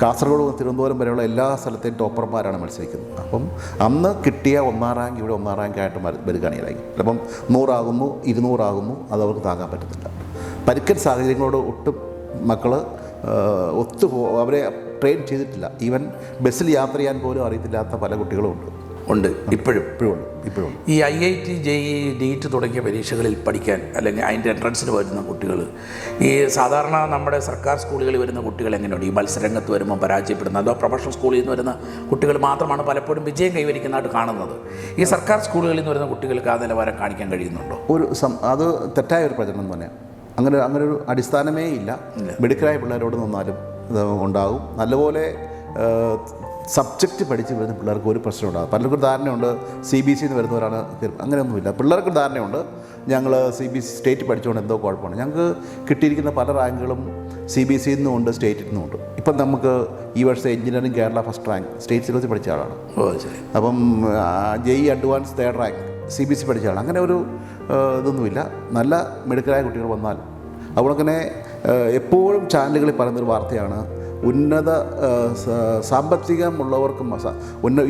Speaker 1: കാസർഗോഡ് തിരുവനന്തപുരം വരെയുള്ള എല്ലാ സ്ഥലത്തെയും ടോപ്പർമാരാണ് മത്സരിക്കുന്നത്. അപ്പം അന്ന് കിട്ടിയ 1ാം റാങ്ക് ഇവിടെ 1ാം റാങ്കായിട്ട് വരികയാണെങ്കിൽ ചിലപ്പം 100 ആകുന്നു, 200 ആകുന്നു, അത് അവർക്ക് താങ്ങാൻ പറ്റത്തില്ല. പരുക്കൻ സാഹചര്യങ്ങളോട് ഒട്ടും മക്കൾ അവരെ ട്രെയിൻ ചെയ്തിട്ടില്ല. ഈവൻ ബസ്സിൽ യാത്ര ചെയ്യാൻ പോലും അറിയത്തില്ലാത്ത പല കുട്ടികളും ഉണ്ട്. ഇപ്പോഴും
Speaker 2: ഈ IIT JEE NEET തുടങ്ങിയ പരീക്ഷകളിൽ പഠിക്കാൻ അല്ലെങ്കിൽ അതിൻ്റെ എൻട്രൻസിന് വരുന്ന കുട്ടികൾ, ഈ സാധാരണ നമ്മുടെ സർക്കാർ സ്കൂളുകളിൽ വരുന്ന കുട്ടികൾ എങ്ങനെയുണ്ട്? ഈ മത്സരരംഗത്ത് വരുമ്പോൾ പരാജയപ്പെടുന്ന, അതോ പ്രൊഫഷണൽ സ്കൂളിൽ നിന്ന് വരുന്ന കുട്ടികൾ മാത്രമാണ് പലപ്പോഴും വിജയം കൈവരിക്കുന്നതായിട്ട് കാണുന്നത്? ഈ സർക്കാർ സ്കൂളുകളിൽ നിന്ന് വരുന്ന കുട്ടികൾക്ക് ആ നിലവാരം കാണിക്കാൻ കഴിയുന്നുണ്ടോ?
Speaker 1: അത് തെറ്റായ ഒരു പ്രചരണം തന്നെയാണ്. അങ്ങനെ ഒരു അടിസ്ഥാനമേ ഇല്ല. മിടുക്കരായ പിള്ളേരോട് നിന്നാലും ഉണ്ടാകും. നല്ലപോലെ സബ്ജക്റ്റ് പഠിച്ച് വരുന്ന പിള്ളേർക്ക് ഒരു പ്രശ്നം ഉണ്ടാകും. പലർക്കും ധാരണയുണ്ട് CBSE നിന്ന് വരുന്നവരാണ്. അങ്ങനെയൊന്നുമില്ല. പിള്ളേർക്ക് ധാരണയുണ്ട് ഞങ്ങൾ CBSE സ്റ്റേറ്റ് പഠിച്ചുകൊണ്ട് എന്തോ കുഴപ്പമാണ്. ഞങ്ങൾക്ക് കിട്ടിയിരിക്കുന്ന പല റാങ്കുകളും CBSE നിന്നുമുണ്ട്, സ്റ്റേറ്റിൽ നിന്നുമുണ്ട്. ഇപ്പം നമുക്ക് ഈ വർഷം engineering Kerala first rank state സിലബസിൽ പഠിച്ച ആളാണ്. അപ്പം JEE advance 3rd rank CBSE പഠിച്ച ആളാണ്. അങ്ങനെ ഒരു ഇതൊന്നുമില്ല. നല്ല മിടുക്കരായ കുട്ടികൾ വന്നാൽ അതുകൊണ്ട് തന്നെ എപ്പോഴും ചാനലുകളിൽ പറയുന്നൊരു വാർത്തയാണ്, ഉന്നത സാമ്പത്തികമുള്ളവർക്ക്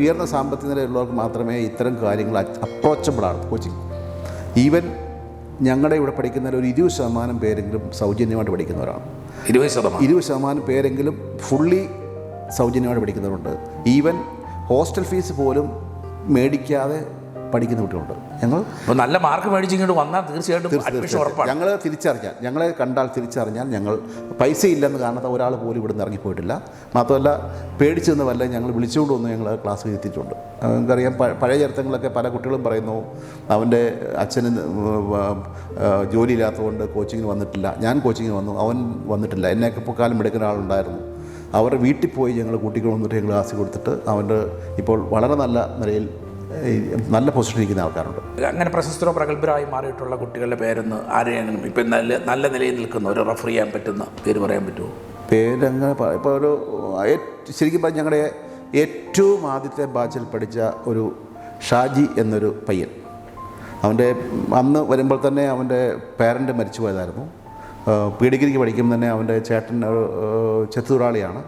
Speaker 1: ഉയർന്ന സാമ്പത്തിക നിലയുള്ളവർക്ക് മാത്രമേ ഇത്തരം കാര്യങ്ങൾ അപ്രോച്ചബിളാണ് കോച്ചിങ്. ഈവൻ ഞങ്ങളുടെ ഇവിടെ പഠിക്കുന്നതിൽ ഒരു 20% പേരെങ്കിലും സൗജന്യമായിട്ട് പഠിക്കുന്നവരാണ്. 20% പേരെങ്കിലും ഫുള്ളി സൗജന്യമായിട്ട് പഠിക്കുന്നവരുണ്ട്. ഈവൻ ഹോസ്റ്റൽ ഫീസ് പോലും മേടിക്കാതെ പഠിക്കുന്ന കുട്ടികളുണ്ട്.
Speaker 2: അപ്പോൾ നല്ല മാർക്ക് മേടിച്ചിങ്ങോട്ട് വന്നാൽ തീർച്ചയായിട്ടും
Speaker 1: ഞങ്ങളെ കണ്ടാൽ തിരിച്ചറിഞ്ഞാൽ ഞങ്ങൾ പൈസ ഇല്ലെന്ന് കാണാത്ത ഒരാൾ പോലും ഇവിടെ നിന്ന് ഇറങ്ങിപ്പോയിട്ടില്ല. മാത്രമല്ല പേടിച്ചു നിന്ന് വല്ല ഞങ്ങൾ വിളിച്ചുകൊണ്ട് വന്ന് ഞങ്ങൾ ക്ലാസ് ഇരുത്തിയിട്ടുണ്ട്. നമുക്കറിയാം പഴയ ചരിത്രങ്ങളൊക്കെ പല കുട്ടികളും പറയുന്നു അവൻ്റെ അച്ഛന് ജോലിയില്ലാത്തതുകൊണ്ട് കോച്ചിങ്ങിന് വന്നിട്ടില്ല, ഞാൻ കോച്ചിങ്ങിന് വന്നു, അവൻ വന്നിട്ടില്ല. എന്നെയൊക്കെ ഇപ്പോൾ കാലം എടുക്കുന്ന ആളുണ്ടായിരുന്നു. അവരുടെ വീട്ടിൽ പോയി ഞങ്ങൾ കുട്ടികൾ വന്നിട്ട് ഞങ്ങൾ ക്ലാസ് കൊടുത്തിട്ട് അവൻ്റെ ഇപ്പോൾ വളരെ നല്ല നിലയിൽ നല്ല പൊസിഷനിരിക്കുന്ന ആൾക്കാരുണ്ട്.
Speaker 2: അങ്ങനെ പ്രശസ്തരോ പ്രഗത്ഭരായി മാറിയിട്ടുള്ള കുട്ടികളുടെ പേരൊന്ന് ആരെയാണ് ഇപ്പം നല്ല നിലയിൽ നിൽക്കുന്ന ഒരു റെഫർ ചെയ്യാൻ പറ്റുന്ന പേര് പറയാൻ പറ്റുമോ?
Speaker 1: പേരങ്ങനെ ഇപ്പോൾ ഒരു ശരിക്കും പറഞ്ഞാൽ ഞങ്ങളുടെ ഏറ്റവും ആദ്യത്തെ ബാച്ചിൽ പഠിച്ച ഒരു ഷാജി എന്നൊരു പയ്യൻ, അവൻ്റെ അന്ന് വരുമ്പോൾ തന്നെ അവൻ്റെ പേരൻ്റ് മരിച്ചു പോയതായിരുന്നു. പീഡിഗ്രിക്ക് പഠിക്കുമ്പോൾ തന്നെ അവൻ്റെ ചേട്ടൻ ചെത്തുതൊഴിലാളിയാണ്.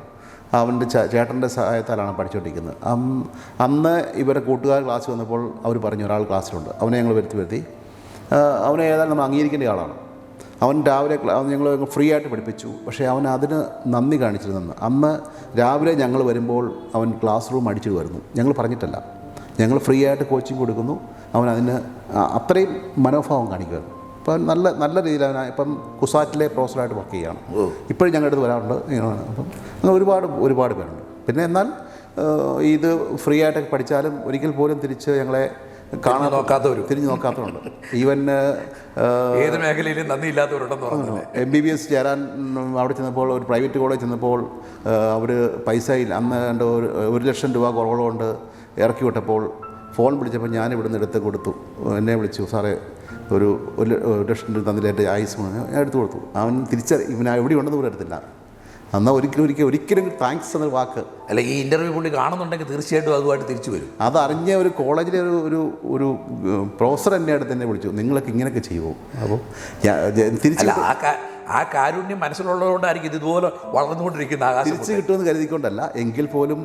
Speaker 1: അവൻ്റെ ചേട്ടൻ്റെ സഹായത്താലാണ് പഠിച്ചുകൊണ്ടിരിക്കുന്നത്. അന്ന് ഇവരെ കൂട്ടുകാർ ക്ലാസ് വന്നപ്പോൾ അവർ പറഞ്ഞു ഒരാൾ ക്ലാസ്സിലുണ്ട്. അവനെ ഞങ്ങൾ വരുത്തി അവനെ ഏതായാലും നമ്മൾ അംഗീകരിക്കേണ്ട ആളാണ്. അവൻ രാവിലെ ഞങ്ങൾ ഫ്രീ ആയിട്ട് പഠിപ്പിച്ചു. പക്ഷേ അവൻ അതിന് നന്ദി കാണിച്ചിരുന്നെന്ന്. അന്ന് രാവിലെ ഞങ്ങൾ വരുമ്പോൾ അവൻ ക്ലാസ് റൂം അടിച്ചിട്ട് വരുന്നു. ഞങ്ങൾ പറഞ്ഞിട്ടല്ല, ഞങ്ങൾ ഫ്രീ ആയിട്ട് കോച്ചിങ് കൊടുക്കുന്നു. അവൻ അതിന് അത്രയും മനോഭാവം കാണിക്കുമായിരുന്നു. ഇപ്പം നല്ല രീതിയിൽ അവൻ ഇപ്പം കുസാറ്റിലെ പ്രൊഫസറായിട്ട് വർക്ക് ചെയ്യുകയാണ്. ഇപ്പോഴും ഞങ്ങളുടെ അടുത്ത് വരാറുണ്ട്. അപ്പം അങ്ങനെ ഒരുപാട് പേരുണ്ട്. പിന്നെ എന്നാൽ ഇത് ഫ്രീ ആയിട്ടൊക്കെ പഠിച്ചാലും ഒരിക്കൽ പോലും തിരിച്ച് ഞങ്ങളെ തിരിഞ്ഞു നോക്കാത്തവരുണ്ട്. ഈവൻ
Speaker 2: ഏത് മേഖലയിലും നന്ദിയില്ലാത്തവരുണ്ടെന്ന് പറഞ്ഞു.
Speaker 1: MBBS ചേരാൻ അവിടെ ചെന്നപ്പോൾ ഒരു പ്രൈവറ്റ് കോളേജ് ചെന്നപ്പോൾ അവർ പൈസയിൽ അന്ന് 1 ലക്ഷം രൂപ കുറവുകൊണ്ട് ഇറക്കി വിട്ടപ്പോൾ ഫോൺ വിളിച്ചപ്പോൾ ഞാൻ ഇവിടുന്ന് എടുത്ത് കൊടുത്തു. എന്നെ വിളിച്ചു, സാറേ ഒരു 1 ലക്ഷം രൂപ തന്നിട്ട് ആയുസ് ഞാൻ എടുത്തു കൊടുത്തു. അവൻ ഇവൻ എവിടെ ഉണ്ടെന്ന് പോലും എടുത്തില്ല. എന്നാൽ ഒരിക്കലും താങ്ക്സ് എന്ന വാക്ക്
Speaker 2: അല്ല, ഈ ഇൻ്റർവ്യൂ പുള്ളി കാണുന്നുണ്ടെങ്കിൽ തീർച്ചയായിട്ടും അതുമായിട്ട് തിരിച്ചു വരും.
Speaker 1: അതറിഞ്ഞ ഒരു കോളേജിലെ ഒരു പ്രൊഫസർ എന്നെ അടുത്ത് തന്നെ വിളിച്ചു, നിങ്ങളൊക്കെ ഇങ്ങനെയൊക്കെ ചെയ്യുമോ? അപ്പോൾ തിരിച്ച്
Speaker 2: ആ കാരുണ്യം മനസ്സിലുള്ളതുകൊണ്ടായിരിക്കും ഇതുപോലെ വളർന്നുകൊണ്ടിരിക്കുന്ന ആകാശം.
Speaker 1: തിരിച്ച് കിട്ടുമെന്ന് കരുതിക്കൊണ്ടല്ല, എങ്കിൽ പോലും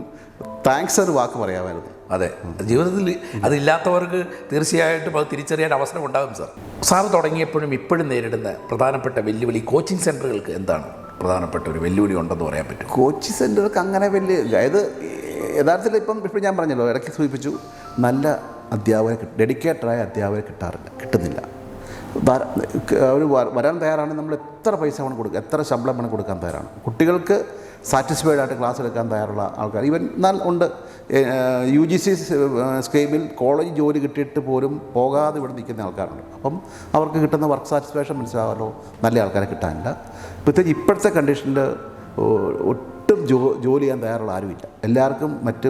Speaker 1: താങ്ക്സ് എന്ന് വാക്ക് പറയാമായിരുന്നു.
Speaker 2: അതെ, ജീവിതത്തിൽ അതില്ലാത്തവർക്ക് തീർച്ചയായിട്ടും അത് തിരിച്ചറിയാൻ അവസരം ഉണ്ടാകും. സാർ തുടങ്ങിയപ്പോഴും ഇപ്പോഴും നേരിടുന്ന പ്രധാനപ്പെട്ട വെല്ലുവിളി, കോച്ചിങ് സെൻ്ററുകൾക്ക് എന്താണ് പ്രധാനപ്പെട്ട ഒരു വെല്ലുവിളി ഉണ്ടെന്ന് പറയാൻ പറ്റും?
Speaker 1: കോച്ചിങ് സെൻ്ററുകൾക്ക് അങ്ങനെ വലിയ, അതായത് യഥാർത്ഥത്തിൽ ഇപ്പോൾ ഞാൻ പറഞ്ഞല്ലോ, ഇടയ്ക്ക് സൂചിപ്പിച്ചു, നല്ല അധ്യാപകരെ, ഡെഡിക്കേറ്റഡായ അധ്യാപകരെ കിട്ടുന്നില്ല. അവർ വരാൻ തയ്യാറാണ്. നമ്മൾ എത്ര പൈസ വേണം കൊടുക്കുക, എത്ര ശമ്പളം വേണം കൊടുക്കാൻ തയ്യാറാണ്. കുട്ടികൾക്ക് സാറ്റിസ്ഫൈഡ് ആയിട്ട് ക്ലാസ് എടുക്കാൻ തയ്യാറുള്ള ആൾക്കാർ എന്നാൽ ഉണ്ട്. UGC സ്കീമിൽ കോളേജ് ജോലി കിട്ടിയിട്ട് പോലും പോകാതെ ഇവിടെ നിൽക്കുന്ന ആൾക്കാരുണ്ട്. അപ്പം അവർക്ക് കിട്ടുന്ന വർക്ക് സാറ്റിസ്ഫാക്ഷൻ മനസ്സിലാവാമല്ലോ, നല്ല ആൾക്കാരെ കിട്ടാനില്ല. പ്രത്യേകിച്ച് ഇപ്പോഴത്തെ കണ്ടീഷനിൽ ഒട്ടും ജോലി ചെയ്യാൻ തയ്യാറുള്ള ആരുമില്ല. എല്ലാവർക്കും മറ്റ്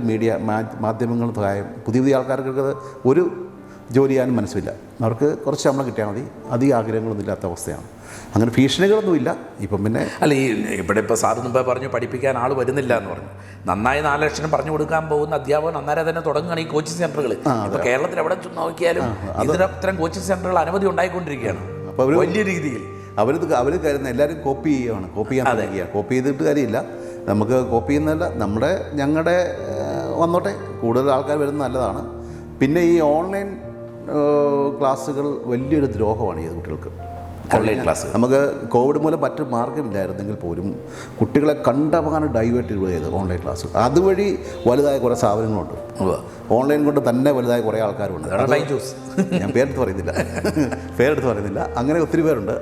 Speaker 1: മാധ്യമങ്ങൾ സഹായം, പുതിയ ആൾക്കാർക്ക് ഒരു ജോലി ചെയ്യാനും മനസ്സില്ല. അവർക്ക് കുറച്ച് ശമ്പളം കിട്ടിയാൽ മതി, അധികം ആഗ്രഹങ്ങളൊന്നും ഇല്ലാത്ത അവസ്ഥയാണ്. അങ്ങനെ ഭീഷണികളൊന്നുമില്ല. ഇപ്പം പിന്നെ
Speaker 2: അല്ല, ഈ ഇപ്പോൾ സാറ് മുമ്പേ പറഞ്ഞു പഠിപ്പിക്കാൻ ആൾ വരുന്നില്ല എന്ന് പറഞ്ഞു. നന്നായി 4 ലക്ഷം പറഞ്ഞു കൊടുക്കാൻ പോകുന്ന അധ്യാപകൻ അന്നേരം തന്നെ തുടങ്ങുകയാണ് ഈ കോച്ചിങ് സെൻ്ററുകൾ. ഇപ്പോൾ കേരളത്തിൽ എവിടെ നോക്കിയാലും ഇത്തരം കോച്ചിങ് സെൻ്ററുകൾ അനവധി ഉണ്ടായിക്കൊണ്ടിരിക്കുകയാണ്. അപ്പോൾ അവർ വലിയ രീതിയിൽ
Speaker 1: അവർ കരുതുന്ന എല്ലാവരും കോപ്പി ചെയ്യുകയാണ്, കോപ്പി ചെയ്യാൻ തുടങ്ങിയ. കോപ്പി ചെയ്തിട്ട് കാര്യമില്ല. നമുക്ക് കോപ്പി ചെയ്യുന്നതല്ല, ഞങ്ങളുടെ വന്നോട്ടെ, കൂടുതൽ ആൾക്കാർ വരുന്നത് നല്ലതാണ്. പിന്നെ ഈ ഓൺലൈൻ ക്ലാസ്സുകൾ വലിയൊരു ദ്രോഹമാണ് ഈ കുട്ടികൾക്ക്.
Speaker 2: ഓൺലൈൻ ക്ലാസ്
Speaker 1: നമുക്ക് കോവിഡ് മൂലം മറ്റു മാർഗ്ഗമില്ലായിരുന്നെങ്കിൽ പോലും കുട്ടികളെ കണ്ടമാനം ഡൈവേർട്ട് ചെയ്ത് ഓൺലൈൻ ക്ലാസ്, അതുവഴി വലുതായ കുറേ സ്ഥാപനങ്ങളുണ്ട്. ഓൺലൈൻ കൊണ്ട് തന്നെ വലുതായ കുറേ ആൾക്കാരുണ്ട്. ഞാൻ പേരെടുത്ത് പറയുന്നില്ല. അങ്ങനെ ഒത്തിരി പേരുണ്ട്.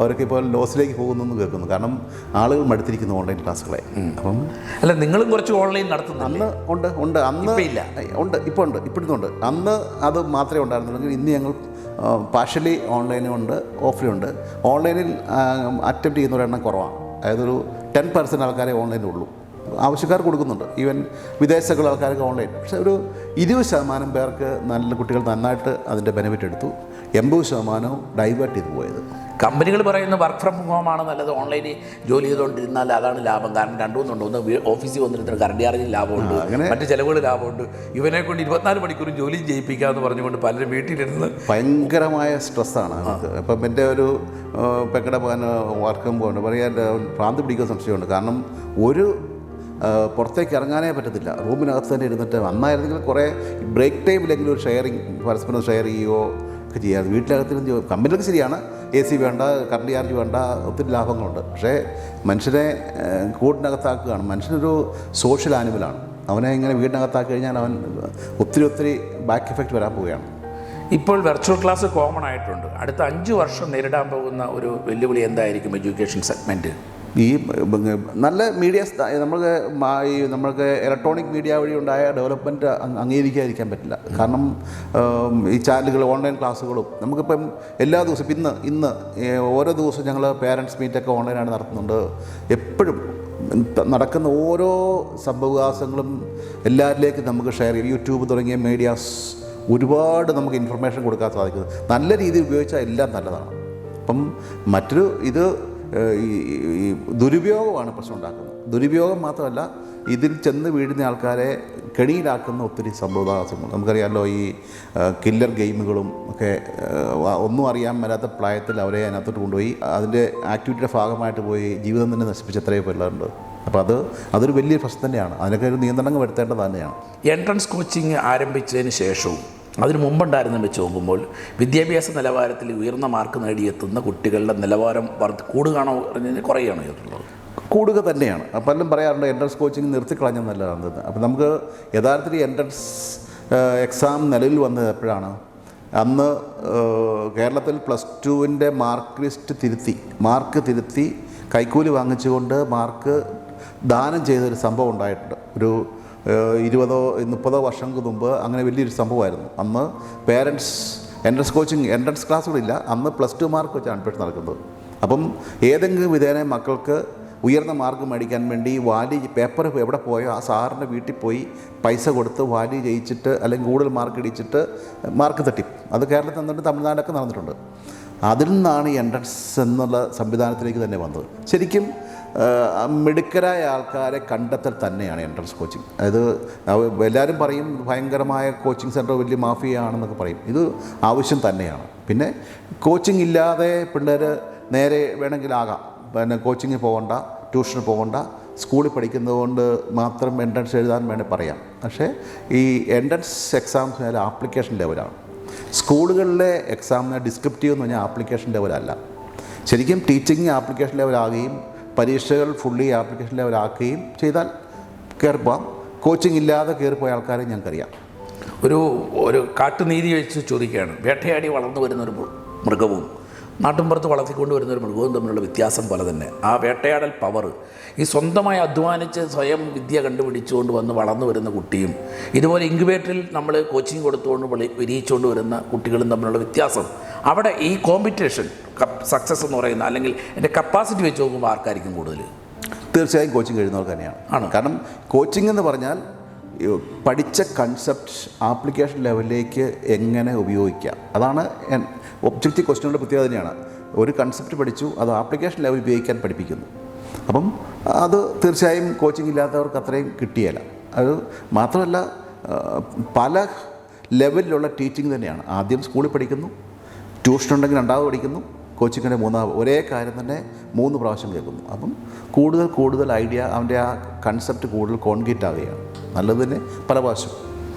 Speaker 1: അവരൊക്കെ ഇപ്പോൾ ലോസിലേക്ക് പോകുന്നെന്ന് കേൾക്കുന്നു. കാരണം ആളുകൾ മടുത്തിരിക്കുന്നു ഓൺലൈൻ ക്ലാസ്സുകളെ. അപ്പം
Speaker 2: അല്ല, നിങ്ങളും കുറച്ച് ഓൺലൈൻ നടത്തുന്നു.
Speaker 1: അന്ന് ഉണ്ട്, അന്ന് ഇല്ല, ഉണ്ട്, ഇപ്പോൾ ഉണ്ട്, ഇപ്പോഴുണ്ട്. അന്ന് അത് മാത്രമേ ഉണ്ടായിരുന്നുള്ളൂ. ഇന്ന് ഞങ്ങൾ പാർഷ്യലി ഓൺലൈനും ഉണ്ട്, ഓഫ്ലൈനും ഉണ്ട്. ഓൺലൈനിൽ അറ്റംപ്റ്റ് ചെയ്യുന്നവരെണ്ണം കുറവാണ്. അതായത് ഒരു 10% ആൾക്കാരെ ഓൺലൈനിലുള്ളൂ. ആവശ്യക്കാർ കൊടുക്കുന്നുണ്ട്, ഈവൻ വിദേശത്തുള്ള ആൾക്കാർക്ക് ഓൺലൈൻ. പക്ഷേ ഒരു 20% പേർക്ക് നല്ല കുട്ടികൾ നന്നായിട്ട് അതിൻ്റെ ബെനിഫിറ്റ് എടുത്തു. 80% ഡൈവേർട്ട് ചെയ്ത് പോയത്.
Speaker 2: കമ്പനികൾ പറയുന്ന വർക്ക് ഫ്രം ഹോമാണ് നല്ലത്, ഓൺലൈനിൽ ജോലി ചെയ്തുകൊണ്ടിരുന്നാൽ അതാണ് ലാഭം. കാരണം 2-3 ഉണ്ട്. ഒന്ന് ഓഫീസിൽ വന്നിരുന്ന കറണ്ട് ചാർജിന് ലാഭമുണ്ട്, മറ്റ് ചിലവുകൾ ലാഭമുണ്ട്. ഇവനെ കൊണ്ട് 24 മണിക്കൂറും ജോലി ചെയ്യിപ്പിക്കാമെന്ന് പറഞ്ഞുകൊണ്ട് പലരും വീട്ടിലിരുന്ന്
Speaker 1: ഭയങ്കരമായ സ്ട്രെസ്സാണ്. ഇപ്പം എൻ്റെ ഒരു പെക്കടെ പോകാൻ വർക്കും പോകുന്നുണ്ട്, പറയാൻ ഭ്രാന്ത് പിടിക്കുന്ന സംശയമുണ്ട്. കാരണം പുറത്തേക്ക് ഇറങ്ങാനേ പറ്റത്തില്ല, റൂമിനകത്ത് തന്നെ ഇരുന്നിട്ട്. അന്നായിരുന്നെങ്കിൽ കുറേ ബ്രേക്ക് ടൈമിലെങ്കിലും ഒരു ഷെയറിങ്, പരസ്പരം ഷെയർ ചെയ്യുകയോ ഒക്കെ ചെയ്യാതെ. വീട്ടിനകത്തിരുന്ന് കമ്പനികൾക്ക് ശരിയാണ്, AC വേണ്ട, കറണ്ട് ചാർജ് വേണ്ട, ഒത്തിരി ലാഭങ്ങളുണ്ട്. പക്ഷേ മനുഷ്യനെ കൂടിനകത്താക്കുകയാണ്. മനുഷ്യനൊരു സോഷ്യൽ ആനിമലാണ്. അവനെ ഇങ്ങനെ വീടിനകത്താക്കി കഴിഞ്ഞാൽ അവൻ ഒത്തിരി ബാക്ക് എഫക്റ്റ് വരാൻ പോവുകയാണ്.
Speaker 2: ഇപ്പോൾ വെർച്വൽ ക്ലാസ് കോമൺ ആയിട്ടുണ്ട്. അടുത്ത 5 വർഷം നേരിടാൻ പോകുന്ന ഒരു വെല്ലുവിളി എന്തായിരിക്കും എഡ്യൂക്കേഷൻ സെഗ്മെൻറ്റ്?
Speaker 1: ഈ നല്ല മീഡിയാസ്, നമ്മൾക്ക് ഇലക്ട്രോണിക് മീഡിയ വഴി ഉണ്ടായ ഡെവലപ്മെൻറ്റ് അംഗീകരിക്കാതിരിക്കാൻ പറ്റില്ല. കാരണം ഈ ചാനലുകൾ, ഓൺലൈൻ ക്ലാസ്സുകളും നമുക്കിപ്പം എല്ലാ ദിവസവും ഇന്ന് ഓരോ ദിവസവും ഞങ്ങൾ പേരൻറ്റ്സ് മീറ്റൊക്കെ ഓൺലൈനായിട്ട് നടത്തുന്നുണ്ട്. എപ്പോഴും നടക്കുന്ന ഓരോ സംഭവവികാസങ്ങളും എല്ലാവരിലേക്കും നമുക്ക് ഷെയർ ചെയ്യും. യൂട്യൂബ് തുടങ്ങിയ മീഡിയാസ് ഒരുപാട് നമുക്ക് ഇൻഫർമേഷൻ കൊടുക്കാൻ സാധിക്കുന്നത്. നല്ല രീതിയിൽ ഉപയോഗിച്ചാൽ എല്ലാം നല്ലതാണ്. അപ്പം മറ്റൊരു ഈ ദുരുപയോഗമാണ് പ്രശ്നം ഉണ്ടാക്കുന്നത്. ദുരുപയോഗം മാത്രമല്ല, ഇതിൽ ചെന്ന് വീഴുന്ന ആൾക്കാരെ കെണിയിലാക്കുന്ന ഒത്തിരി സംഭവവികാസങ്ങൾ നമുക്കറിയാമല്ലോ. ഈ കില്ലർ ഗെയിമുകളും ഒക്കെ ഒന്നും അറിയാൻ മേലാത്ത പ്രായത്തിൽ അവരെ അതിനകത്തോട്ട് കൊണ്ടുപോയി അതിൻ്റെ ആക്ടിവിറ്റിയുടെ ഭാഗമായിട്ട് പോയി ജീവിതം തന്നെ നശിപ്പിച്ച എത്രയോ പേരുണ്ട്. അപ്പോൾ അതൊരു വലിയ പ്രശ്നം തന്നെയാണ്. അതിനൊക്കെ ഒരു നിയന്ത്രണം വരുത്തേണ്ടത് തന്നെയാണ്.
Speaker 2: എൻട്രൻസ് കോച്ചിങ് ആരംഭിച്ചതിന് ശേഷവും അതിന് മുമ്പുണ്ടായിരുന്ന വെച്ച് നോക്കുമ്പോൾ വിദ്യാഭ്യാസ നിലവാരത്തിൽ ഉയർന്ന മാർക്ക് നേടിയെത്തുന്ന കുട്ടികളുടെ നിലവാരം കൂടുകയാണോ കുറയുകയാണോ ചെയ്തിട്ടുള്ളത്?
Speaker 1: കൂടുക തന്നെയാണ്. പലരും പറയാറുണ്ട് എൻട്രൻസ് കോച്ചിങ് നിർത്തിക്കളഞ്ഞാൽ നല്ലതാണെന്ന്. അപ്പോൾ നമുക്ക് യഥാർത്ഥത്തിൽ എൻട്രൻസ് എക്സാം നിലവിൽ വന്നത് എപ്പോഴാണ്? അന്ന് കേരളത്തിൽ +2 മാർക്ക് തിരുത്തി കൈക്കൂലി വാങ്ങിച്ചുകൊണ്ട് മാർക്ക് ദാനം ചെയ്തൊരു സംഭവം ഉണ്ടായിട്ടുണ്ട്. ഒരു 20-30 വർഷങ്ങൾക്ക് മുമ്പ് അങ്ങനെ വലിയൊരു സംഭവമായിരുന്നു. അന്ന് പേരൻറ്റ്സ് എൻട്രൻസ് ക്ലാസ്സുകളില്ല. അന്ന് +2 മാർക്ക് വെച്ചാണ് അഡ്മിഷൻ നടക്കുന്നത്. അപ്പം ഏതെങ്കിലും വിധേന മക്കൾക്ക് ഉയർന്ന മാർക്ക് മേടിക്കാൻ വേണ്ടി വാലി പേപ്പർ എവിടെ പോയോ ആ സാറിൻ്റെ വീട്ടിൽ പോയി പൈസ കൊടുത്ത് വാലി ജയിച്ചിട്ട് അല്ലെങ്കിൽ കൂടുതൽ മാർക്ക് ഇടിച്ചിട്ട് മാർക്ക് തട്ടിപ്പ്. അത് കേരളത്തിൽ നിന്നിട്ട് തമിഴ്നാടൊക്കെ നടന്നിട്ടുണ്ട്. അതിൽ നിന്നാണ് ഈ എൻട്രൻസ് എന്നുള്ള സംവിധാനത്തിലേക്ക് തന്നെ വന്നത്. ശരിക്കും മിടുക്കരായ ആൾക്കാരെ കണ്ടെത്തൽ തന്നെയാണ് എൻട്രൻസ് കോച്ചിങ്. അതായത് എല്ലാവരും പറയും ഭയങ്കരമായ കോച്ചിങ് സെൻറ്റർ വലിയ മാഫിയ ആണെന്നൊക്കെ പറയും. ഇത് ആവശ്യം തന്നെയാണ്. പിന്നെ കോച്ചിങ് ഇല്ലാതെ പിള്ളേർ നേരെ വേണമെങ്കിലാകാം. പിന്നെ കോച്ചിങ്ങിന് പോകണ്ട, ട്യൂഷന് പോകണ്ട, സ്കൂളിൽ പഠിക്കുന്നത് കൊണ്ട് മാത്രം എൻട്രൻസ് എഴുതാൻ വേണ്ടി പറയാം. പക്ഷേ ഈ എൻട്രൻസ് എക്സാംസ് ആപ്ലിക്കേഷൻ ലെവലാണ്. സ്കൂളുകളിലെ എക്സാമിന് ഡിസ്ക്രിപ്റ്റീവ് എന്ന് പറഞ്ഞാൽ ആപ്ലിക്കേഷൻ ലെവലല്ല. ശരിക്കും ടീച്ചിങ് ആപ്ലിക്കേഷൻ ലെവലാകുകയും പരീക്ഷകൾ ഫുള്ളി ആപ്ലിക്കേഷൻ ലെവലാക്കുകയും ചെയ്താൽ കയറിപ്പോകാം. കോച്ചിങ് ഇല്ലാതെ കയറിപ്പോയ ആൾക്കാരെ ഞങ്ങൾക്കറിയാം.
Speaker 2: ഒരു കാട്ടുനീതി വെച്ച് ചോദിക്കുകയാണ്, വേട്ടയാടി വളർന്നു വരുന്നൊരു മൃഗവും നാട്ടിൻപുറത്ത് വളർത്തിക്കൊണ്ട് വരുന്നൊരു മൃഗവും തമ്മിലുള്ള വ്യത്യാസം പോലെ തന്നെ ആ വേട്ടയാടൽ പവർ, ഈ സ്വന്തമായി അധ്വാനിച്ച് സ്വയം വിദ്യ കണ്ടുപിടിച്ചുകൊണ്ട് വന്ന് വളർന്നു വരുന്ന കുട്ടിയും ഇതുപോലെ ഇൻക്യുബേറ്ററിൽ നമ്മൾ കോച്ചിങ് കൊടുത്തുകൊണ്ട് വിരിയിച്ചുകൊണ്ട് വരുന്ന കുട്ടികളും തമ്മിലുള്ള വ്യത്യാസം, അവിടെ ഈ കോമ്പറ്റീഷൻ സക്സസ് എന്ന് പറയുന്ന അല്ലെങ്കിൽ എൻ്റെ കപ്പാസിറ്റി വെച്ച് നോക്കുമ്പോൾ ആർക്കായിരിക്കും കൂടുതൽ?
Speaker 1: തീർച്ചയായും കോച്ചിങ് കഴിയുന്നവർക്ക് തന്നെയാണ്. കാരണം കോച്ചിങ് എന്ന് പറഞ്ഞാൽ പഠിച്ച കൺസെപ്റ്റ് ആപ്ലിക്കേഷൻ ലെവലിലേക്ക് എങ്ങനെ ഉപയോഗിക്കാം, അതാണ് ഒബ്ജക്റ്റീവ് ക്വസ്റ്റ്യനുകളുടെ പ്രത്യേകത തന്നെയാണ്. ഒരു കൺസെപ്റ്റ് പഠിച്ചു, അത് ആപ്ലിക്കേഷൻ ലെവൽ ഉപയോഗിക്കാൻ പഠിപ്പിക്കുന്നു. അപ്പം അത് തീർച്ചയായും കോച്ചിങ് ഇല്ലാത്തവർക്ക് അത്രയും കിട്ടിയല്ല. അത് മാത്രമല്ല പല ലെവലിലുള്ള ടീച്ചിങ് തന്നെയാണ്. ആദ്യം സ്കൂളിൽ പഠിക്കുന്നു, ട്യൂഷൻ ഉണ്ടെങ്കിൽ രണ്ടാമത് പഠിക്കുന്നു, കോച്ചിങ്ങിൻ്റെ മൂന്നാമത് ഒരേ കാര്യം തന്നെ 3 പ്രാവശ്യം കേൾക്കുന്നു. അപ്പം കൂടുതൽ ഐഡിയ, അവൻ്റെ ആ കൺസെപ്റ്റ് കൂടുതൽ കോൺക്രീറ്റ് ആവുകയാണ്. നല്ലത് തന്നെ പല പ്രാവശ്യം.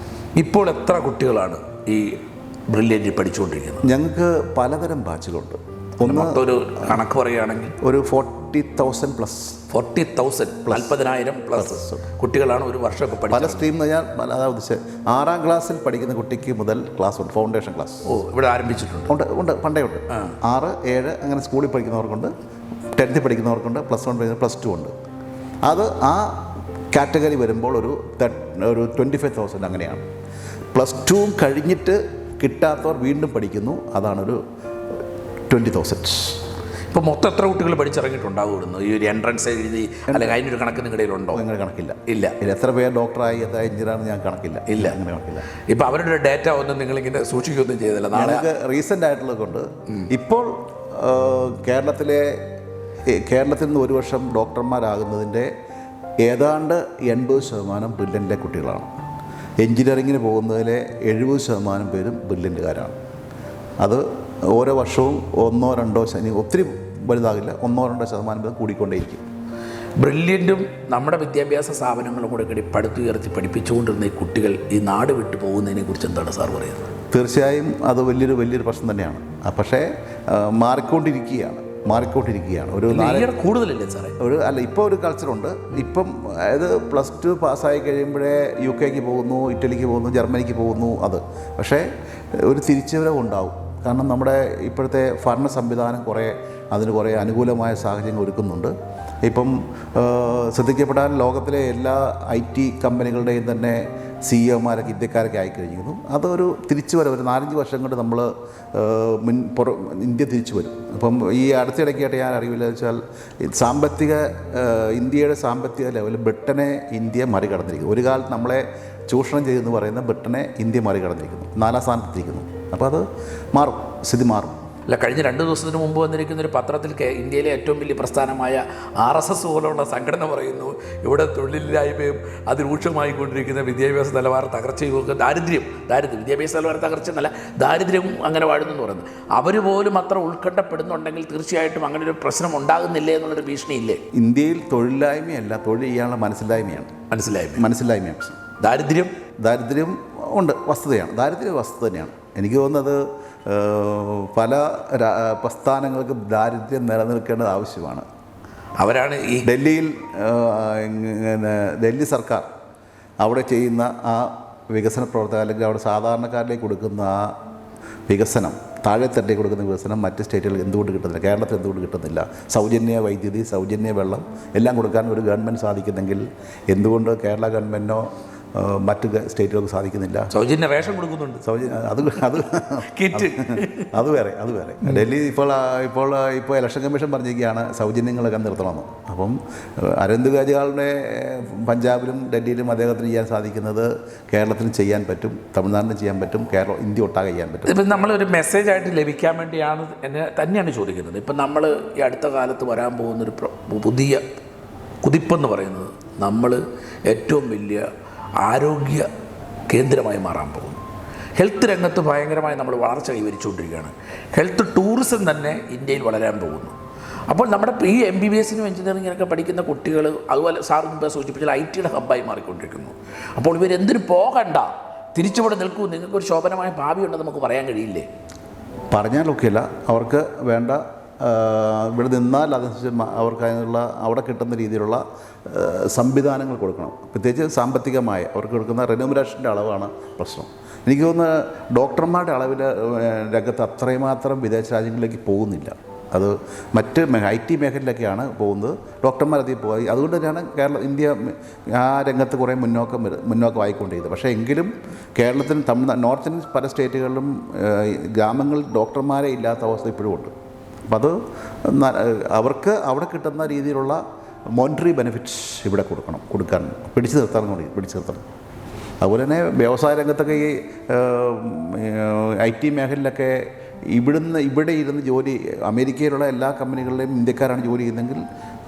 Speaker 2: ഇപ്പോൾ എത്ര കുട്ടികളാണ് ഈ ബ്രില്യൻറ്റിൽ പഠിച്ചുകൊണ്ടിരിക്കുന്നത്?
Speaker 1: ഞങ്ങൾക്ക് പലതരം ബാച്ചുകളുണ്ട്.
Speaker 2: ഒരു കണക്ക് പറയുകയാണെങ്കിൽ
Speaker 1: ഒരു 40,000 പ്ലസ്
Speaker 2: 40,000 40,000 പ്ലസ് കുട്ടികളാണ് ഒരു വർഷമൊക്കെ പഠിച്ചത്.
Speaker 1: പല സ്ട്രീം എന്ന് ഞാൻ അതാ ഉദ്ദേശിച്ചത്. 6ാം ക്ലാസ്സിൽ പഠിക്കുന്ന കുട്ടിക്ക് മുതൽ ക്ലാസ് ഉണ്ട്, ഫൗണ്ടേഷൻ ക്ലാസ്.
Speaker 2: ഇവിടെ ആരംഭിച്ചിട്ടുണ്ട്?
Speaker 1: ഉണ്ട്, പണ്ടേ ഉണ്ട്. 6, 7 അങ്ങനെ സ്കൂളിൽ പഠിക്കുന്നവർക്കുണ്ട്, 10th പഠിക്കുന്നവർക്കുണ്ട്, +1 പഠിക്കുന്ന +2 ഉണ്ട്. അത് ആ കാറ്റഗറി വരുമ്പോൾ ഒരു 25,000 അങ്ങനെയാണ്. +2 കഴിഞ്ഞിട്ട് കിട്ടാത്തവർ വീണ്ടും പഠിക്കുന്നു, അതാണൊരു 20,000.
Speaker 2: ഇപ്പോൾ മൊത്തം എത്ര കുട്ടികൾ പഠിച്ചിറങ്ങിയിട്ടുണ്ടാവുമായിരുന്നു ഈ ഒരു എൻട്രൻസ് എഴുതി? അല്ലെങ്കിൽ അതിനൊരു കണക്ക് നിങ്ങളുടെ ഉണ്ടോ?
Speaker 1: അങ്ങനെ കണക്കില്ല.
Speaker 2: ഇല്ല.
Speaker 1: എത്ര പേര് ഡോക്ടറായി, എത്ര എഞ്ചിനീയറാണെന്ന് ഞാൻ കണക്കില്ല.
Speaker 2: ഇല്ല,
Speaker 1: അങ്ങനെ കണക്കില്ല.
Speaker 2: ഇപ്പോൾ അവരുടെ ഡേറ്റ ഒന്നും നിങ്ങളിങ്ങനെ സൂക്ഷിക്കുകയൊന്നും ചെയ്തില്ല?
Speaker 1: ഞങ്ങൾക്ക് റീസെൻ്റ് ആയിട്ടുള്ളത് കൊണ്ട് ഇപ്പോൾ കേരളത്തിൽ നിന്ന് 1 വർഷം ഡോക്ടർമാരാകുന്നതിൻ്റെ ഏതാണ്ട് 80% ബ്രില്യൻറ്റിലെ കുട്ടികളാണ്. എൻജിനീയറിങ്ങിന് പോകുന്നതിലെ 70% പേരും ബ്രില്യൻറ്റുകാരാണ്. അത് ഓരോ വർഷവും 1-2 ഒത്തിരി വലുതാകില്ല, 1-2% പേർ കൂടിക്കൊണ്ടേയിരിക്കും.
Speaker 2: ബ്രില്യൻറ്റും നമ്മുടെ വിദ്യാഭ്യാസ സ്ഥാപനങ്ങളും കൂടെ കൂടി പടുത്തുയർത്തി പഠിപ്പിച്ചുകൊണ്ടിരുന്ന ഈ കുട്ടികൾ ഈ നാട് വിട്ടു പോകുന്നതിനെ കുറിച്ച് എന്താണ് സാർ പറയുന്നത്?
Speaker 1: തീർച്ചയായും അത് വലിയൊരു പ്രശ്നം തന്നെയാണ്. പക്ഷേ മാറിക്കൊണ്ടിരിക്കുകയാണ്. ഒരു
Speaker 2: കൂടുതലല്ലേ സാറേ?
Speaker 1: ഇപ്പോൾ ഒരു കൾച്ചറുണ്ട്. ഇപ്പം അതായത് +2 പാസ്സായി കഴിയുമ്പോഴേ UK പോകുന്നു, ഇറ്റലിക്ക് പോകുന്നു, ജർമ്മനിക്ക് പോകുന്നു. പക്ഷേ ഒരു തിരിച്ചുവരവ് ഉണ്ടാവും. കാരണം നമ്മുടെ ഇപ്പോഴത്തെ ഭരണ സംവിധാനം അതിന് കുറേ അനുകൂലമായ സാഹചര്യങ്ങൾ ഒരുക്കുന്നുണ്ട്. ഇപ്പം ശ്രദ്ധിക്കപ്പെടാൻ ലോകത്തിലെ എല്ലാ IT കമ്പനികളുടെയും തന്നെ CEO-മാരൊക്കെ ഇന്ത്യക്കാരൊക്കെ ആയിക്കഴിഞ്ഞിരിക്കുന്നു. അതൊരു തിരിച്ചുവരവ്, ഒരു 4-5 വർഷം കൊണ്ട് നമ്മൾ ഇന്ത്യ തിരിച്ചു വരും. അപ്പം ഈ അടുത്തിടയ്ക്കായിട്ട് ഞാൻ അറിവില്ല വെച്ചാൽ ഇന്ത്യയുടെ സാമ്പത്തിക ലെവലിൽ ബ്രിട്ടനെ ഇന്ത്യ മറികടന്നിരിക്കുന്നു. ഒരു കാലത്ത് നമ്മളെ ചൂഷണം ചെയ്തെന്ന് പറയുന്ന ബ്രിട്ടനെ ഇന്ത്യ മറികടന്നിരിക്കുന്നു, 4ാം സ്ഥാനത്തെത്തിയിരിക്കുന്നു. അപ്പോൾ അത് മാറും, സ്ഥിതി മാറും.
Speaker 2: അല്ല, കഴിഞ്ഞ 2 ദിവസത്തിന് മുമ്പ് വന്നിരിക്കുന്ന ഒരു പത്രത്തിൽ ഇന്ത്യയിലെ ഏറ്റവും വലിയ പ്രസ്ഥാനമായ RSS പോലുള്ള സംഘടന പറയുന്നു, ഇവിടെ തൊഴിലില്ലായ്മയും അതിരൂക്ഷമായിക്കൊണ്ടിരിക്കുന്ന വിദ്യാഭ്യാസ നിലവാരം തകർച്ചയും ദാരിദ്ര്യം വിദ്യാഭ്യാസ നിലവാരം തകർച്ച എന്നല്ല, ദാരിദ്ര്യവും അങ്ങനെ വാഴുന്നു എന്ന് പറയുന്നത്. അവർ പോലും അത്ര ഉത്കണ്ഠപ്പെടുന്നുണ്ടെങ്കിൽ തീർച്ചയായിട്ടും അങ്ങനെ ഒരു പ്രശ്നം ഉണ്ടാകുന്നില്ലേ എന്നുള്ളൊരു ഭീഷണിയില്ലേ?
Speaker 1: ഇന്ത്യയിൽ തൊഴിലില്ലായ്മയല്ല, തൊഴിൽ ചെയ്യാനുള്ള മനസ്സില്ലായ്മയാണ്. ദാരിദ്ര്യം ഉണ്ട്, വസ്തുതയാണ്. ദാരിദ്ര്യം വസ്തുത തന്നെയാണ്. എനിക്ക് തോന്നുന്നത് പല പ്രസ്ഥാനങ്ങൾക്ക് ദാരിദ്ര്യം നിലനിൽക്കേണ്ടത് ആവശ്യമാണ്.
Speaker 2: അവരാണ് ഈ
Speaker 1: ഡൽഹി സർക്കാർ അവിടെ ചെയ്യുന്ന ആ വികസന പ്രവർത്തനം, അല്ലെങ്കിൽ അവിടെ സാധാരണക്കാരിലേക്ക് കൊടുക്കുന്ന ആ വികസനം, താഴെത്തട്ടിലേക്ക് കൊടുക്കുന്ന വികസനം മറ്റ് സ്റ്റേറ്റുകളിൽ എന്തുകൊണ്ട് കിട്ടുന്നില്ല, കേരളത്തിൽ എന്തുകൊണ്ട് കിട്ടുന്നില്ല? സൗജന്യ വൈദ്യുതി, സൗജന്യ വെള്ളം എല്ലാം കൊടുക്കാൻ ഒരു ഗവൺമെൻറ് സാധിക്കുന്നെങ്കിൽ എന്തുകൊണ്ട് കേരള ഗവൺമെൻറ്റിനോ മറ്റ് സ്റ്റേറ്റുകൾക്ക് സാധിക്കുന്നില്ല?
Speaker 2: സൗജന്യ റേഷൻ കൊടുക്കുന്നുണ്ട്,
Speaker 1: അത് വേറെ. ഡൽഹി ഇപ്പോൾ ഇലക്ഷൻ കമ്മീഷൻ പറഞ്ഞിരിക്കുകയാണ് സൗജന്യങ്ങളൊക്കെ നിർത്തണമെന്ന്. അപ്പം അരവിന്ദ് കെജ്രിവാളിൻ്റെ പഞ്ചാബിലും ഡൽഹിയിലും അദ്ദേഹത്തിന് ചെയ്യാൻ സാധിക്കുന്നത് കേരളത്തിന് ചെയ്യാൻ പറ്റും, തമിഴ്നാടിന് ചെയ്യാൻ പറ്റും, ഇന്ത്യ ഒട്ടാകെ ചെയ്യാൻ പറ്റും.
Speaker 2: ഇപ്പം നമ്മളൊരു മെസ്സേജായിട്ട് ലഭിക്കാൻ വേണ്ടിയാണ് എന്നെ തന്നെയാണ് ചോദിക്കുന്നത്. ഇപ്പം നമ്മൾ ഈ അടുത്ത കാലത്ത് വരാൻ പോകുന്നൊരു പുതിയ കുതിപ്പെന്ന് പറയുന്നത് നമ്മൾ ഏറ്റവും വലിയ ആരോഗ്യ കേന്ദ്രമായി മാറാൻ പോകുന്നു. ഹെൽത്ത് രംഗത്ത് ഭയങ്കരമായി നമ്മൾ വളർച്ച കൈവരിച്ചുകൊണ്ടിരിക്കുകയാണ്. ഹെൽത്ത് ടൂറിസം തന്നെ ഇന്ത്യയിൽ വളരാൻ പോകുന്നു. അപ്പോൾ നമ്മുടെ ഈ MBBSനും എഞ്ചിനീയറിങ്ങിനൊക്കെ പഠിക്കുന്ന കുട്ടികൾ, അതുപോലെ സാർ മുമ്പ് സൂചിപ്പിച്ചാൽ IT-യുടെ ഹബ്ബായി മാറിക്കൊണ്ടിരിക്കുന്നു. അപ്പോൾ ഇവരെന്തിനു പോകണ്ട, തിരിച്ചുവിടെ നിൽക്കൂ, നിങ്ങൾക്കൊരു ശോഭനമായ ഭാവിയുണ്ടെന്ന് നമുക്ക് പറയാൻ കഴിയില്ലേ?
Speaker 1: പറഞ്ഞാലൊക്കെയില്ല, അവർക്ക് വേണ്ട ഇവിടെ നിന്നാൽ അതനുസരിച്ച് അവർക്ക് അതിനുള്ള അവിടെ കിട്ടുന്ന രീതിയിലുള്ള സംവിധാനങ്ങൾ കൊടുക്കണം. പ്രത്യേകിച്ച് സാമ്പത്തികമായ അവർക്ക് കൊടുക്കുന്ന റെന്യൂമറേഷൻ്റെ അളവാണ് പ്രശ്നം. എനിക്ക് തോന്നുന്നു ഡോക്ടർമാരുടെ അളവിൽ രംഗത്ത് അത്രമാത്രം വിദേശ രാജ്യങ്ങളിലേക്ക് പോകുന്നില്ല. അത് മറ്റ് IT മേഖലയിലൊക്കെയാണ് പോകുന്നത്. ഡോക്ടർമാരധികം പോകുക. അതുകൊണ്ട് തന്നെയാണ് ഇന്ത്യ ആ രംഗത്ത് കുറേ മുന്നോക്കമായിക്കൊണ്ടിരിക്കുന്നത്. പക്ഷേ എങ്കിലും കേരളത്തിലും നോർത്ത് ഇന്ത്യൻ പല സ്റ്റേറ്റുകളിലും ഗ്രാമങ്ങളിൽ ഡോക്ടർമാരെ ഇല്ലാത്ത അവസ്ഥ ഇപ്പോഴും ഉണ്ട്. അപ്പം അത് അവർക്ക് അവിടെ കിട്ടുന്ന രീതിയിലുള്ള മോണിറ്ററി ബെനിഫിറ്റ്സ് ഇവിടെ കൊടുക്കാൻ പിടിച്ചു നിർത്തണം. അതുപോലെ തന്നെ വ്യവസായ രംഗത്തൊക്കെ ഈ IT മേഖലയിലൊക്കെ ഇവിടെ ഇരുന്ന് ജോലി, അമേരിക്കയിലുള്ള എല്ലാ കമ്പനികളിലെയും ഇന്ത്യക്കാരാണ് ജോലി ചെയ്യുന്നതെങ്കിൽ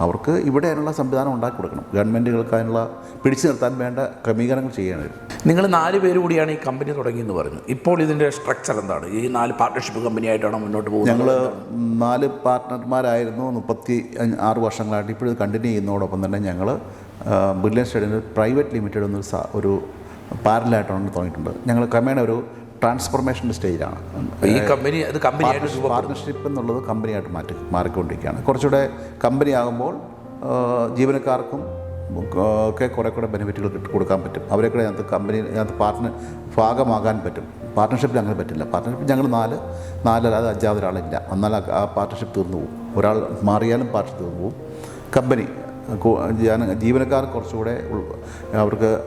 Speaker 1: അവർക്ക് ഇവിടെ അതിനുള്ള സംവിധാനം ഉണ്ടാക്കി കൊടുക്കണം. ഗവൺമെൻറ്റുകൾക്ക് അതിനുള്ള പിടിച്ചു നിർത്താൻ വേണ്ട ക്രമീകരണങ്ങൾ ചെയ്യണം.
Speaker 2: നിങ്ങൾ 4 പേര് കൂടിയാണ് ഈ കമ്പനി തുടങ്ങിയെന്ന് പറഞ്ഞു. ഇപ്പോൾ ഇതിൻ്റെ സ്ട്രക്ചർ എന്താണ്? ഈ 4 പാർട്ട്ണർഷിപ്പ് കമ്പനിയായിട്ടാണോ മുന്നോട്ട് പോകുന്നത്?
Speaker 1: ഞങ്ങൾ 4 പാർട്ട്ണർമാരായിരുന്നു 36 വർഷങ്ങളായിട്ട്. ഇപ്പോഴും കണ്ടിന്യൂ ചെയ്യുന്നതോടൊപ്പം തന്നെ ഞങ്ങൾ ബ്രില്യൻറ്റ് സ്റ്റഡി പ്രൈവറ്റ് ലിമിറ്റഡ് എന്നൊരു പാരലായിട്ടാണ് തുടങ്ങിയിട്ടുണ്ട്. ഞങ്ങൾ ക്രമേണ ഒരു ട്രാൻസ്ഫോർമേഷൻ സ്റ്റേജിലാണ്.
Speaker 2: ഈ കമ്പനി
Speaker 1: പാർട്ട്ണർഷിപ്പ് എന്നുള്ളത് കമ്പനിയായിട്ട് മാറിക്കൊണ്ടിരിക്കുകയാണ്. കുറച്ചുകൂടെ കമ്പനി ആകുമ്പോൾ ജീവനക്കാർക്കും ഒക്കെ കുറേ കൂടെ ബെനിഫിറ്റുകൾ കൊടുക്കാൻ പറ്റും. അവരെ കൂടെ അതിനകത്ത് ഭാഗമാകാൻ പറ്റും. പാർട്ട്ണർഷിപ്പിൽ അങ്ങനെ പറ്റില്ല. പാർട്ട്ണർഷിപ്പ് ഞങ്ങൾ 4 അല്ലാതെ 5ാമത് ഒരാളില്ല. എന്നാൽ ആ പാർട്ട്ണർഷിപ്പ് തീർന്നു പോകും. ഒരാൾ മാറിയാലും പാർട്ട്ണർഷിപ്പ് തീർന്നു പോകും. കമ്പനി ജീവനക്കാർ കുറച്ചുകൂടെ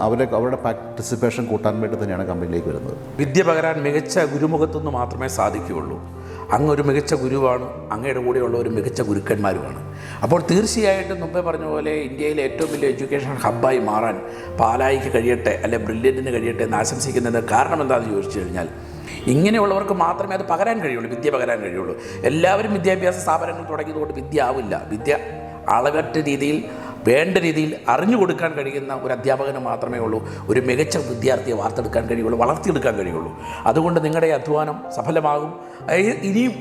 Speaker 1: അവരുടെ പാർട്ടിസിപ്പേഷൻ കൂട്ടാൻ വേണ്ടി തന്നെയാണ് കമ്പനിയിലേക്ക് വരുന്നത്.
Speaker 2: വിദ്യ പകരാൻ മികച്ച ഗുരുമുഖത്തുനിന്ന് മാത്രമേ സാധിക്കുകയുള്ളൂ. അങ്ങൊരു മികച്ച ഗുരുവാണ്, അങ്ങയുടെ കൂടെയുള്ള ഒരു മികച്ച ഗുരുക്കന്മാരുമാണ്. അപ്പോൾ തീർച്ചയായിട്ടും മുമ്പേ പറഞ്ഞ പോലെ ഇന്ത്യയിലെ ഏറ്റവും വലിയ എഡ്യൂക്കേഷൻ ഹബ്ബായി മാറാൻ പാലായിക്ക് കഴിയട്ടെ, അല്ലെ ബ്രില്യൻറ്റിന് കഴിയട്ടെ എന്ന് ആശംസിക്കുന്നതിന് കാരണം എന്താണെന്ന് ചോദിച്ചു കഴിഞ്ഞാൽ, ഇങ്ങനെയുള്ളവർക്ക് മാത്രമേ അത് പകരാൻ കഴിയുള്ളൂ, വിദ്യ പകരാൻ കഴിയുള്ളൂ. എല്ലാവരും വിദ്യാഭ്യാസ സ്ഥാപനങ്ങൾ തുടങ്ങിയതുകൊണ്ട് വിദ്യ ആവില്ല. വിദ്യ അളവറ്റ രീതിയിൽ, വേണ്ട രീതിയിൽ അറിഞ്ഞു കൊടുക്കാൻ കഴിയുന്ന ഒരു അധ്യാപകന് മാത്രമേ ഉള്ളൂ ഒരു മികച്ച വിദ്യാർത്ഥിയെ വാർത്തെടുക്കാൻ കഴിയുള്ളൂ, വളർത്തിയെടുക്കാൻ കഴിയുള്ളൂ. അതുകൊണ്ട് നിങ്ങളുടെ അധ്വാനം സഫലമാകും. ഇനിയും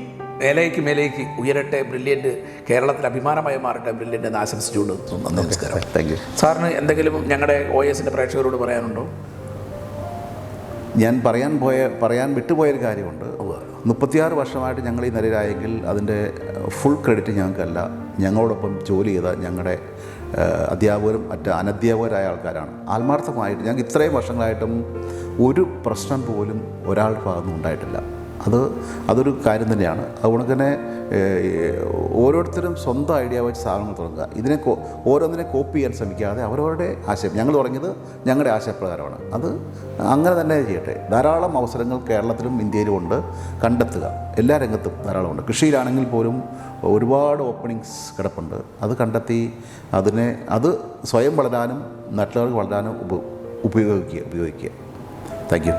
Speaker 2: മേലേക്ക് ഉയരട്ടെ ബ്രില്യൻറ്റ്, കേരളത്തിൽ അഭിമാനമായി മാറട്ടെ ബ്രില്യൻറ്റ് എന്ന് ആശംസിച്ചുകൊണ്ട് നമസ്കാരം.
Speaker 1: Thank you.
Speaker 2: സാറിന് എന്തെങ്കിലും ഞങ്ങളുടെ OASൻ്റെ പ്രേക്ഷകരോട് പറയാനുണ്ടോ?
Speaker 1: ഞാൻ പറയാൻ വിട്ടുപോയൊരു കാര്യമുണ്ട്. 36 വർഷമായിട്ട് ഞങ്ങൾ ഈ നിലയിലായെങ്കിൽ അതിൻ്റെ ഫുൾ ക്രെഡിറ്റ് ഞങ്ങൾക്കല്ല. ഞങ്ങളോടൊപ്പം ജോലി ചെയ്ത ഞങ്ങളുടെ അധ്യാപകരും മറ്റ് അനധ്യാപകരായ ആൾക്കാരാണ്. ആത്മാർത്ഥമായിട്ട് ഞങ്ങൾക്ക് ഇത്രയും വർഷങ്ങളായിട്ടും ഒരു പ്രശ്നം പോലും ഒരാളുടെ ഭാഗത്തുനിന്ന് ഉണ്ടായിട്ടില്ല. അതൊരു കാര്യം തന്നെയാണ്. അതുകൊണ്ട് തന്നെ ഓരോരുത്തരും സ്വന്തം ഐഡിയ വെച്ച് സാധനങ്ങൾ തുടങ്ങുക. ഓരോന്നിനെ കോപ്പി ചെയ്യാൻ ശ്രമിക്കാതെ അവരവരുടെ ആശയം, ഞങ്ങൾ തുടങ്ങിയത് ഞങ്ങളുടെ ആശയപ്രകാരമാണ്. അത് അങ്ങനെ തന്നെ ചെയ്യട്ടെ. ധാരാളം അവസരങ്ങൾ കേരളത്തിലും ഇന്ത്യയിലും ഉണ്ട്, കണ്ടെത്തുക. എല്ലാ രംഗത്തും ധാരാളമുണ്ട്. കൃഷിയിലാണെങ്കിൽ പോലും ഒരുപാട് ഓപ്പണിങ്സ് കിടപ്പുണ്ട്. അത് കണ്ടെത്തി അത് സ്വയം വളരാനും മറ്റുള്ളവർക്ക് വളരാനും ഉപയോഗിക്കുക. Thank you.